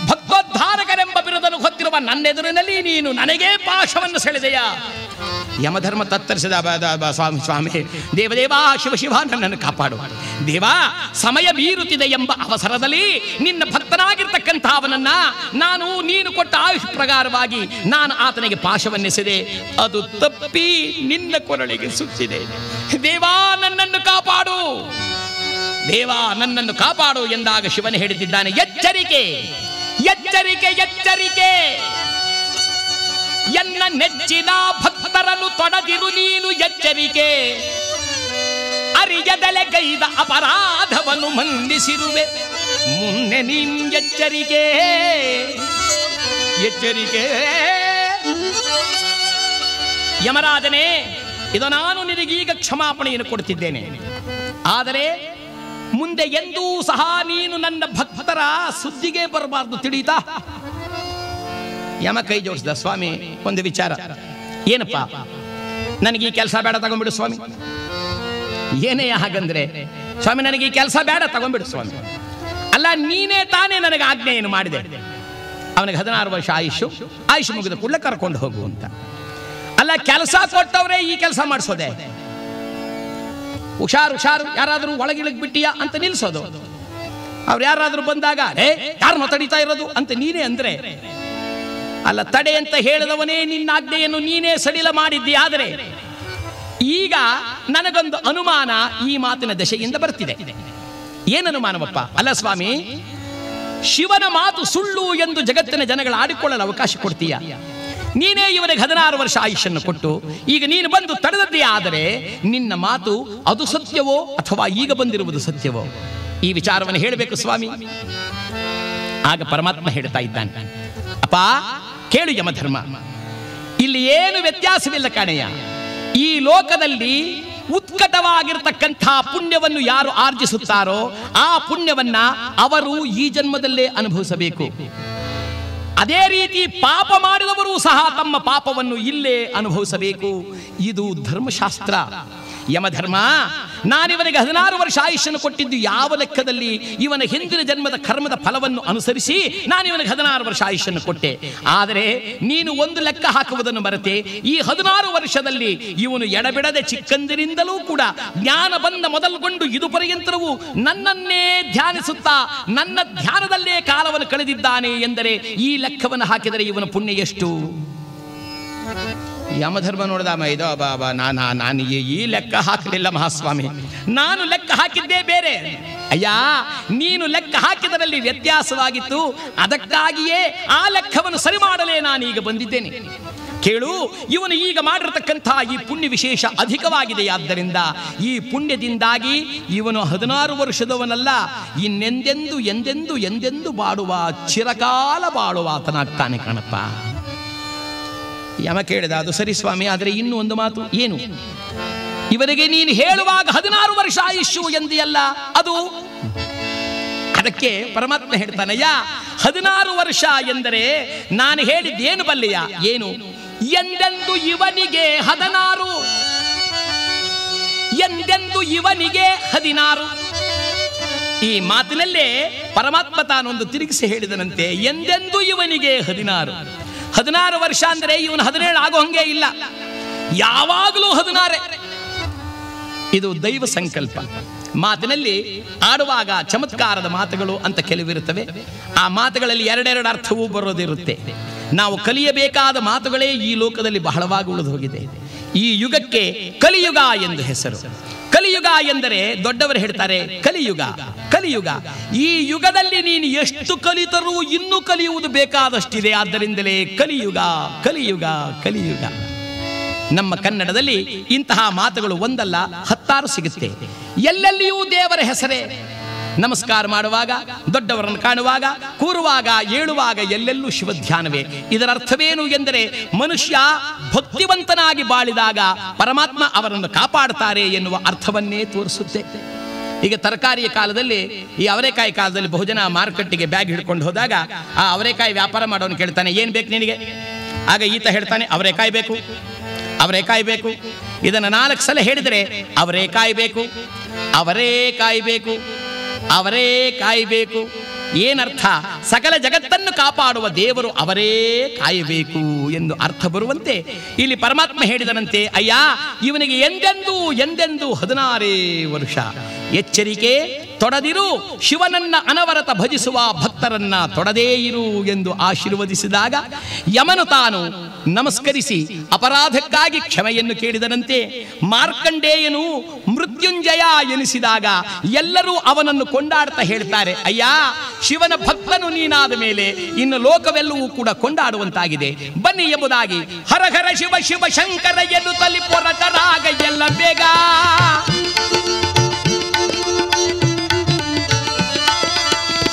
ಭಕ್ತೋದ್ಧಾರಕರೆಂಬ ಬಿರುದನ್ನು ಹೊತ್ತಿರುವ ನನ್ನೆದುರಿನಲ್ಲಿ ನೀನು ನನಗೇ ಪಾಶವನ್ನು ಸೆಳೆದೆಯ? ಯಮಧರ್ಮ ತತ್ತರಿಸಿದ ಸ್ವಾಮಿ ಸ್ವಾಮಿ ದೇವದೇವ ಶಿವ ಶಿವ ನನ್ನನ್ನು ಕಾಪಾಡು ದೇವ, ಸಮಯ ಮೀರುತ್ತಿದೆ ಎಂಬ ಅವಸರದಲ್ಲಿ ನಿನ್ನ ಭಕ್ತನಾಗಿರ್ತಕ್ಕಂಥವನನ್ನ ನಾನು ನೀನು ಕೊಟ್ಟ ಆಯುಷ್ ಪ್ರಕಾರವಾಗಿ ನಾನು ಆತನಿಗೆ ಪಾಶವನ್ನೆಸೆದೆ, ಅದು ತಪ್ಪಿ ನಿನ್ನ ಕೊರಳಿಗೆ ಸುತ್ತಿದೆ. ದೇವಾ ನನ್ನನ್ನು ಕಾಪಾಡು, ದೇವಾ ನನ್ನನ್ನು ಕಾಪಾಡು ಎಂದಾಗ ಶಿವನು ಹೇಳುತ್ತಿದ್ದಾನೆ, ಎಚ್ಚರಿಕೆ ಎಚ್ಚರಿಕೆ ಎಚ್ಚರಿಕೆ, ಎನ್ನ ನೆಚ್ಚಿನ ಭಕ್ತರನ್ನು ತೊಡದಿರು ನೀನು ಎಚ್ಚರಿಕೆ, ಅರಿಯದಲೆ ಗೈದ ಅಪರಾಧವನ್ನು ಮನ್ನಿಸಿರುವೆ ಮುನ್ನೆ ನೀನ್ ಎಚ್ಚರಿಕೆ ಎಚ್ಚರಿಕೆ. ಯಮರಾಜನೇ, ಇದು ನಾನು ನಿನಗೀಗ ಕ್ಷಮಾಪಣೆಯನ್ನು ಕೊಡುತ್ತಿದ್ದೇನೆ, ಆದರೆ ಮುಂದೆ ಎಂದೂ ಸಹ ನೀನು ನನ್ನ ಭಕ್ತರ ಸುದ್ದಿಗೆ ಬರಬಾರದು, ತಿಳಿಯಿತಾ? ಯಮ ಕೈ ಜೋಡಿಸಿದ, ಸ್ವಾಮಿ ಒಂದು ವಿಚಾರ. ಏನಪ್ಪ? ನನಗೆ ಈ ಕೆಲಸ ಬೇಡ, ತಗೊಂಡ್ಬಿಡು ಸ್ವಾಮಿ. ಏನೇ ಹಾಗಂದ್ರೆ, ಸ್ವಾಮಿ ನನಗೆ ಈ ಕೆಲಸ ಬೇಡ, ತಗೊಂಡ್ಬಿಡು ಸ್ವಾಮಿ. ಅಲ್ಲ, ನೀನೇ ತಾನೇ ನನಗೆ ಆಜ್ಞೆಯನ್ನು ಮಾಡಿದೆ. ಅವನಿಗೆ 16 ವರ್ಷ ಆಯುಷ್ ಮುಗಿದ ಕೂಡಲೇ ಕರ್ಕೊಂಡು ಹೋಗು ಅಂತ. ಅಲ್ಲ, ಕೆಲಸ ಕೊಟ್ಟವ್ರೆ ಈ ಕೆಲಸ ಮಾಡಿಸೋದೆ. ಹುಷಾರು ಹುಷಾರು, ಯಾರಾದರೂ ಒಳಗಿಳಗ್ ಬಿಟ್ಟಿಯಾ ಅಂತ ನಿಲ್ಸೋದು. ಅವ್ರು ಯಾರಾದ್ರೂ ಬಂದಾಗ ಯಾರನ್ನ ತಡೀತಾ ಇರೋದು ಅಂತ ನೀನೇ ಅಂದ್ರೆ, ಅಲ್ಲ ತಡೆ ಅಂತ ಹೇಳಿದವನೇ ನಿನ್ನ ಆಜ್ಞೆಯನ್ನು ನೀನೇ ಸಡಿಲ ಮಾಡಿದ್ದಿ. ಆದರೆ ಈಗ ನನಗೊಂದು ಅನುಮಾನ ಈ ಮಾತಿನ ದಶೆಯಿಂದ ಬರ್ತಿದೆ. ಏನು ಅನುಮಾನವಪ್ಪ? ಅಲ್ಲ ಸ್ವಾಮಿ, ಶಿವನ ಮಾತು ಸುಳ್ಳು ಎಂದು ಜಗತ್ತಿನ ಜನಗಳು ಆಡಿಕೊಳ್ಳಲು ಅವಕಾಶ ಕೊಡ್ತೀಯ. ನೀನೇ ಇವನಿಗೆ 16 ವರ್ಷ ಆಯುಷನ್ನು ಕೊಟ್ಟು ಈಗ ನೀನು ಬಂದು ತಡೆದದ್ದೇ. ಆದರೆ ನಿನ್ನ ಮಾತು ಅದು ಸತ್ಯವೋ ಅಥವಾ ಈಗ ಬಂದಿರುವುದು ಸತ್ಯವೋ ಈ ವಿಚಾರವನ್ನು ಹೇಳಬೇಕು ಸ್ವಾಮಿ. ಆಗ ಪರಮಾತ್ಮ ಹೇಳ್ತಾ ಇದ್ದಾನೆ, ಅಪ್ಪ ಕೇಳು ಯಮಧರ್ಮ, ಇಲ್ಲಿ ಏನು ವ್ಯತ್ಯಾಸವಿಲ್ಲ ಕಾಣೆಯ. ಈ ಲೋಕದಲ್ಲಿ ಉತ್ಕಟವಾಗಿರ್ತಕ್ಕಂಥ ಪುಣ್ಯವನ್ನು ಯಾರು ಆರ್ಜಿಸುತ್ತಾರೋ ಆ ಪುಣ್ಯವನ್ನ ಅವರು ಈ ಜನ್ಮದಲ್ಲೇ ಅನುಭವಿಸಬೇಕು. ಅದೇ ರೀತಿ ಪಾಪ ಮಾಡಿದವರು ಸಹ ತಮ್ಮ ಪಾಪವನ್ನು ಇಲ್ಲೇ ಅನುಭವಿಸಬೇಕು. ಇದು ಧರ್ಮಶಾಸ್ತ್ರ. ಯಮಧರ್ಮ, ನಾನಿವನಿಗೆ 16 ವರ್ಷ ಆಯುಷ್ಯನ್ನು ಕೊಟ್ಟಿದ್ದು ಯಾವ ಲೆಕ್ಕದಲ್ಲಿ? ಇವನ ಹಿಂದಿನ ಜನ್ಮದ ಕರ್ಮದ ಫಲವನ್ನು ಅನುಸರಿಸಿ ನಾನು ಇವನಿಗೆ 16 ವರ್ಷ ಆಯುಷ್ಯನ್ನು ಕೊಟ್ಟೆ. ಆದರೆ ನೀನು ಒಂದು ಲೆಕ್ಕ ಹಾಕುವುದನ್ನು ಮರೆತೆ. ಈ 16 ವರ್ಷದಲ್ಲಿ ಇವನು ಎಡಬಿಡದೆ ಚಿಕ್ಕಂದಿನಿಂದಲೂ ಕೂಡ ಜ್ಞಾನ ಬಂದ ಮೊದಲುಗೊಂಡು ಇದು ಪರ್ಯಂತರವೂ ನನ್ನನ್ನೇ ಧ್ಯಾನಿಸುತ್ತಾ ನನ್ನ ಧ್ಯಾನದಲ್ಲೇ ಕಾಲವನ್ನು ಕಳೆದಿದ್ದಾನೆ ಎಂದರೆ ಈ ಲೆಕ್ಕವನ್ನು ಹಾಕಿದರೆ ಇವನ ಪುಣ್ಯ ಎಷ್ಟು? ಯಮಧರ್ಮ ನೋಡಿದ ಇದೋ ಬಾಬಾ ನಾನು ಈ ಲೆಕ್ಕ ಹಾಕಲಿಲ್ಲ ಮಹಾಸ್ವಾಮಿ, ನಾನು ಲೆಕ್ಕ ಹಾಕಿದ್ದೇ ಬೇರೆ. ಅಯ್ಯ, ನೀನು ಲೆಕ್ಕ ಹಾಕಿದರಲ್ಲಿ ವ್ಯತ್ಯಾಸವಾಗಿತ್ತು, ಅದಕ್ಕಾಗಿಯೇ ಆ ಲೆಕ್ಕವನ್ನು ಸರಿ ಮಾಡಲೇ ನಾನೀಗ ಬಂದಿದ್ದೇನೆ. ಕೇಳು, ಇವನು ಈಗ ಮಾಡಿರತಕ್ಕಂಥ ಈ ಪುಣ್ಯ ವಿಶೇಷ ಅಧಿಕವಾಗಿದೆಯಾದ್ದರಿಂದ ಈ ಪುಣ್ಯದಿಂದಾಗಿ ಇವನು 16 ವರ್ಷದವನಲ್ಲ, ಇನ್ನೆಂದೆಂದು ಎಂದೆಂದು ಎಂದೆಂದು ಬಾಳುವ, ಚಿರಕಾಲ ಬಾಳುವ ಆತನಾಗ್ತಾನೆ ಕಣಪ್ಪ. ಯಮ ಕೇಳಿದ, ಅದು ಸರಿ ಸ್ವಾಮಿ, ಆದರೆ ಇನ್ನೂ ಒಂದು ಮಾತು. ಏನು? ಇವನಿಗೆ ನೀನು ಹೇಳುವಾಗ 16 ವರ್ಷ ಆಯುಷ್ಯು ಎಂದಿಯಲ್ಲ, ಅದು ಅದಕ್ಕೆ ಪರಮಾತ್ಮ ಹೇಳ್ತಾನಯ್ಯ, 16 ವರ್ಷ ಎಂದರೆ ನಾನು ಹೇಳಿದ್ದೇನು ಬಲ್ಲೆಯ? ಏನು? ಎಂದೆಂದು ಇವನಿಗೆ 16, ಎಂದೆಂದು ಇವನಿಗೆ 16. ಈ ಮಾತಿನಲ್ಲೇ ಪರಮಾತ್ಮ ತಾನೊಂದು ತಿರುಗಿಸಿ ಹೇಳಿದನಂತೆ, ಎಂದೆಂದು ಇವನಿಗೆ 16 ವರ್ಷ ಅಂದರೆ ಇವನು 17 ಆಗೋ ಹಂಗೆ ಇಲ್ಲ, ಯಾವಾಗಲೂ 16. ಇದು ದೈವ ಸಂಕಲ್ಪ. ಮಾತಿನಲ್ಲಿ ಆಡುವಾಗ ಚಮತ್ಕಾರದ ಮಾತುಗಳು ಅಂತ ಕೆಲವಿರುತ್ತವೆ. ಆ ಮಾತುಗಳಲ್ಲಿ ಎರಡೆರಡು ಅರ್ಥವೂ ಬರೋದಿರುತ್ತೆ. ನಾವು ಕಲಿಯಬೇಕಾದ ಮಾತುಗಳೇ ಈ ಲೋಕದಲ್ಲಿ ಬಹಳವಾಗಿ ಉಳಿದು ಹೋಗಿದೆ. ಈ ಯುಗಕ್ಕೆ ಕಲಿಯುಗ ಎಂದು ಹೆಸರು. ಕಲಿಯುಗ ಎಂದರೆ ದೊಡ್ಡವರು ಹೇಳ್ತಾರೆ ಕಲಿಯುಗ, ಕಲಿಯುಗ. ಈ ಯುಗದಲ್ಲಿ ನೀನು ಎಷ್ಟು ಕಲಿತರೂ ಇನ್ನೂ ಕಲಿಯುವುದು ಬೇಕಾದಷ್ಟಿದೆ. ಆದ್ದರಿಂದಲೇ ಕಲಿಯುಗ, ಕಲಿಯುಗ, ಕಲಿಯುಗ. ನಮ್ಮ ಕನ್ನಡದಲ್ಲಿ ಇಂತಹ ಮಾತುಗಳು ಒಂದಲ್ಲ 10 ಸಿಗುತ್ತೆ. ಎಲ್ಲೆಲ್ಲಿಯೂ ದೇವರ ಹೆಸರೇ. ನಮಸ್ಕಾರ ಮಾಡುವಾಗ, ದೊಡ್ಡವರನ್ನು ಕಾಣುವಾಗ, ಕೂರುವಾಗ, ಏಳುವಾಗ ಎಲ್ಲೆಲ್ಲೂ ಶಿವಧ್ಯಾನವೇ. ಇದರ ಅರ್ಥವೇನು ಎಂದರೆ ಮನುಷ್ಯ ಭಕ್ತಿವಂತನಾಗಿ ಬಾಳಿದಾಗ ಪರಮಾತ್ಮ ಅವರನ್ನು ಕಾಪಾಡುತ್ತಾರೆ ಎನ್ನುವ ಅರ್ಥವನ್ನೇ ತೋರಿಸುತ್ತೆ. ಈಗ ತರಕಾರಿಯ ಕಾಲದಲ್ಲಿ, ಈ ಅವರೆಕಾಯಿ ಕಾಲದಲ್ಲಿ ಬಹುಜನ ಮಾರುಕಟ್ಟೆಗೆ ಬ್ಯಾಗ್ ಹಿಡ್ಕೊಂಡು ಹೋದಾಗ ಆ ಅವರೆಕಾಯಿ ವ್ಯಾಪಾರ ಮಾಡೋನು ಕೇಳ್ತಾನೆ, ಏನು ಬೇಕು ನಿನಗೆ? ಆಗ ಈತ ಹೇಳ್ತಾನೆ, ಅವರೆಕಾಯಿ ಬೇಕು, ಅವರೆಕಾಯಿ ಬೇಕು. ಇದನ್ನು 4 ಸಲ ಹೇಳಿದರೆ ಅವರೇ ಕಾಯಬೇಕು, ಅವರೇ ಕಾಯಬೇಕು, ಅವರೇ ಕಾಯಬೇಕು. ಏನರ್ಥ? ಸಕಲ ಜಗತ್ತನ್ನು ಕಾಪಾಡುವ ದೇವರು ಅವರೇ ಕಾಯಬೇಕು ಎಂದು ಅರ್ಥ ಬರುವಂತೆ ಇಲ್ಲಿ ಪರಮಾತ್ಮ ಹೇಳಿದನಂತೆ, ಅಯ್ಯ ಇವನಿಗೆ ಎಂದೆಂದೂ ಎಂದೆಂದೂ 16 ವರ್ಷ. ಎಚ್ಚರಿಕೆ, ತೊಡದಿರು, ಶಿವನನ್ನ ಅನವರತ ಭಜಿಸುವ ಭಕ್ತರನ್ನ ತೊಡದೇ ಇರು ಎಂದು ಆಶೀರ್ವದಿಸಿದಾಗ ಯಮನು ತಾನು ನಮಸ್ಕರಿಸಿ ಅಪರಾಧಕ್ಕಾಗಿ ಕ್ಷಮೆಯನ್ನು ಕೇಳಿದನಂತೆ. ಮಾರ್ಕಂಡೇಯನು ಮೃತ್ಯುಂಜಯ ಎನಿಸಿದಾಗ ಎಲ್ಲರೂ ಅವನನ್ನು ಕೊಂಡಾಡ್ತಾ ಹೇಳ್ತಾರೆ, ಅಯ್ಯ ಶಿವನ ಭಕ್ತನು ನೀನಾದ ಮೇಲೆ ಇನ್ನು ಲೋಕವೆಲ್ಲವೂ ಕೂಡ ಕೊಂಡಾಡುವಂತಾಗಿದೆ, ಬನ್ನಿ ಎಂಬುದಾಗಿ ಹರ ಹರ ಶಿವ ಶಿವ ಶಂಕರ ಎನ್ನುತ್ತಲಿ ಪೊರಟರಾಗ ಎಲ್ಲ ಬೇಗ.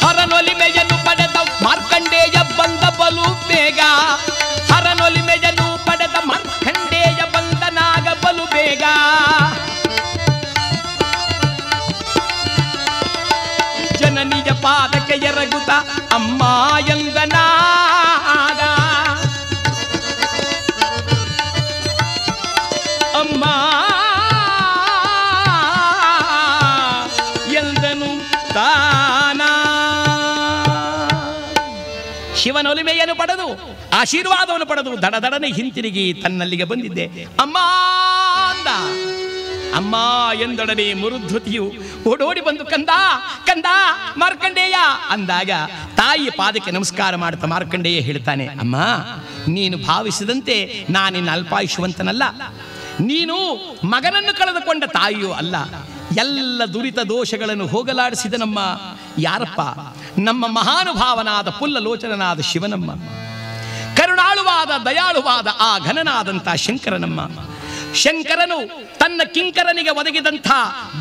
ಹರನೊಲಿಮೆಯನ್ನು ಪಡೆದ ಮಾರ್ಕಂಡೇಯ ಬಂದ ಬಲು ಬೇಗ, ಹರನೊಲಿಮೆಯನ್ನು ಪಡೆದ ಮಾರ್ಕಂಡೇಯ ಬಂದನಾಗ ಬಲು ಬೇಗ. ಜನನಿಯ ಪಾದಕ್ಕೆ ಎರಗುತ್ತ ಅಮ್ಮ ಎಂದನಾಗ, ಅಮ್ಮ ಎಂದನು ತಾನ. ಶಿವನೊಲಿಮೆಯನ್ನು ಪಡೆದು ಆಶೀರ್ವಾದವನ್ನು ಪಡೆದು ದಡದಡನೆ ಹಿಂತಿರುಗಿ ತನ್ನಲ್ಲಿಗೆ ಬಂದಿದ್ದೆ. ಅಮ್ಮ ಅಂದ. ಅಮ್ಮ ಎಂದೊಡನೆ ಮರುದ್ಧತಿಯು ಓಡೋಡಿ ಬಂದು ಕಂದ ಕಂದ ಮಾರ್ಕಂಡೇಯ ಅಂದಾಗ ತಾಯಿ ಪಾದಕ್ಕೆ ನಮಸ್ಕಾರ ಮಾಡುತ್ತಾ ಮಾರ್ಕಂಡೇಯ ಹೇಳ್ತಾನೆ, ಅಮ್ಮ ನೀನು ಭಾವಿಸಿದಂತೆ ನಾನಿನ್ನ ಅಲ್ಪಾಯುಷ್ಯವಂತನಲ್ಲ, ನೀನು ಮಗನನ್ನು ಕಳೆದುಕೊಂಡ ತಾಯಿಯೂ ಅಲ್ಲ. ಎಲ್ಲ ದುರಿತ ದೋಷಗಳನ್ನು ಹೋಗಲಾಡಿಸಿದ ನಮ್ಮ ಯಾರಪ್ಪ? ನಮ್ಮ ಮಹಾನುಭಾವನಾದ ಪುಲ್ಲಲೋಚನನಾದ ಶಿವನಮ್ಮ, ಕರುಣಾಳುವಾದ ದಯಾಳುವಾದ ಆ ಘನನಾದಂಥ ಶಂಕರನಮ್ಮ. ಶಂಕರನು ತನ್ನ ಕಿಂಕರನಿಗೆ ಒದಗಿದಂಥ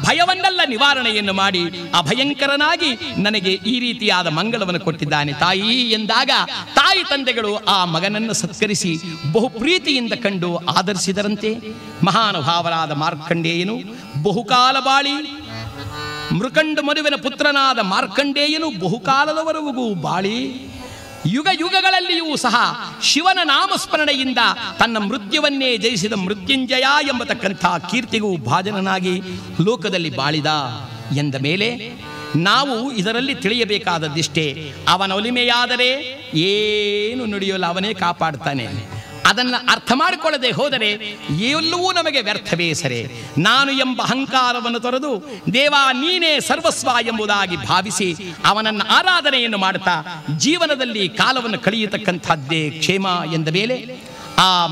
ಭಯವನ್ನೆಲ್ಲ ನಿವಾರಣೆಯನ್ನು ಮಾಡಿ ಅಭಯಂಕರನಾಗಿ ನನಗೆ ಈ ರೀತಿಯಾದ ಮಂಗಳವನ್ನು ಕೊಟ್ಟಿದ್ದಾನೆ ತಾಯಿ ಎಂದಾಗ ತಾಯಿ ತಂದೆಗಳು ಆ ಮಗನನ್ನು ಸತ್ಕರಿಸಿ ಬಹು ಪ್ರೀತಿಯಿಂದ ಕಂಡು ಆದರಿಸಿದರಂತೆ. ಮಹಾನುಭಾವರಾದ ಮಾರ್ಕಂಡೇಯನು ಬಹುಕಾಲ ಬಾಳಿ ಮೃಕಂಡ ಮನುವಿನ ಪುತ್ರನಾದ ಮಾರ್ಕಂಡೇಯನು ಬಹುಕಾಲದವರೆಗೂ ಬಾಳಿ ಯುಗ ಯುಗಗಳಲ್ಲಿಯೂ ಸಹ ಶಿವನ ನಾಮಸ್ಮರಣೆಯಿಂದ ತನ್ನ ಮೃತ್ಯುವನ್ನೇ ಜಯಿಸಿದ ಮೃತ್ಯುಂಜಯ ಎಂಬತಕ್ಕಂಥ ಕೀರ್ತಿಗೂ ಭಾಜನನಾಗಿ ಲೋಕದಲ್ಲಿ ಬಾಳಿದ ಎಂದ ಮೇಲೆ ನಾವು ಇದರಲ್ಲಿ ತಿಳಿಯಬೇಕಾದದ್ದಿಷ್ಟೇ, ಅವನ ಒಲಿಮೆಯಾದರೆ ಏನು ನುಡಿಯೋಲ್ಲ, ಅವನೇ ಕಾಪಾಡ್ತಾನೆ. ಅದನ್ನು ಅರ್ಥ ಮಾಡಿಕೊಳ್ಳದೆ ಹೋದರೆ ಎಲ್ಲವೂ ನಮಗೆ ವ್ಯರ್ಥವೇ ಸರಿ. ನಾನು ಎಂಬ ಅಹಂಕಾರವನ್ನು ತೊರೆದು ದೇವ ನೀನೇ ಸರ್ವಸ್ವ ಎಂಬುದಾಗಿ ಭಾವಿಸಿ ಅವನನ್ನು ಆರಾಧನೆಯನ್ನು ಮಾಡುತ್ತಾ ಜೀವನದಲ್ಲಿ ಕಾಲವನ್ನು ಕಳೆಯತಕ್ಕಂಥದ್ದೇ ಕ್ಷೇಮ ಎಂದ ಮೇಲೆ ಆ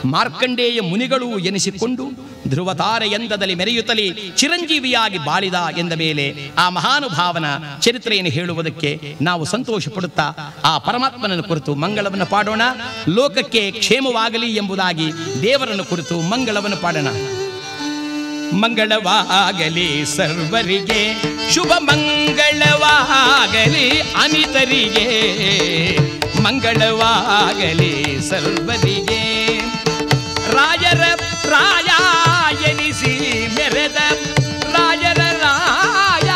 ಮಾರ್ಕಂಡೇಯ ಮುನಿಗಳು ಎನಿಸಿಕೊಂಡು ಧ್ರುವತಾರೆಯಂದದಲ್ಲಿ ಮೆರೆಯುತ್ತಲೇ ಚಿರಂಜೀವಿಯಾಗಿ ಬಾಳಿದ ಎಂದ ಮೇಲೆ ಆ ಮಹಾನುಭಾವನ ಚರಿತ್ರೆಯನ್ನು ಹೇಳುವುದಕ್ಕೆ ನಾವು ಸಂತೋಷ ಪಡುತ್ತಾ ಆ ಪರಮಾತ್ಮನನ್ನು ಕುರಿತು ಮಂಗಳವನ್ನು ಪಾಡೋಣ. ಲೋಕಕ್ಕೆ ಕ್ಷೇಮವಾಗಲಿ ಎಂಬುದಾಗಿ ದೇವರನ್ನು ಕುರಿತು ಮಂಗಳವನ್ನು ಪಾಡೋಣ. ಮಂಗಳವಾಗಲಿ ಸರ್ವರಿಗೆ, ಶುಭ ಮಂಗಳವಾಗಲಿ ಅನಿತರಿಗೆ, ಮಂಗಳವಾಗಲಿ ಸರ್ವರಿಗೆ. ರಾಯರ ರಾಯ ಎನಿಸಿ ಮೆರೆದ, ರಾಯರ ರಾಯ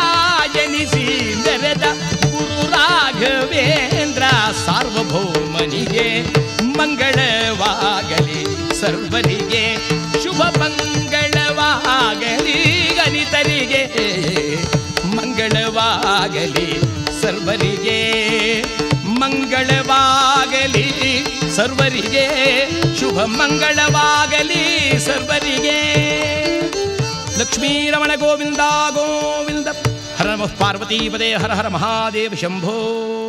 ಎನಿಸಿ ಮೆರೆದ ಗುರು ರಾಘವೇಂದ್ರ ಸಾರ್ವಭೌಮನಿಗೆ ಮಂಗಳವಾಗಲಿ ಸರ್ವರಿಗೆ, ಶುಭ ಮಂಗಳವಾಗಲಿ ಗಣಿತರಿಗೆ, ಮಂಗಳವಾಗಲಿ ಸರ್ವರಿಗೆ, ಮಂಗಳವಾಗಲಿ ಸರ್ವರಿಗೆ, ಶುಭ ಮಂಗಳವಾಗಲಿ ಸರ್ವರಿಗೆ. ಲಕ್ಷ್ಮೀರಮಣ ಗೋವಿಂದ ಗೋವಿಂದ. ಹರ ನಮಃ ಪಾರ್ವತೀಪದೇ ಹರ ಹರ ಮಹಾದೇವ ಶಂಭೋ.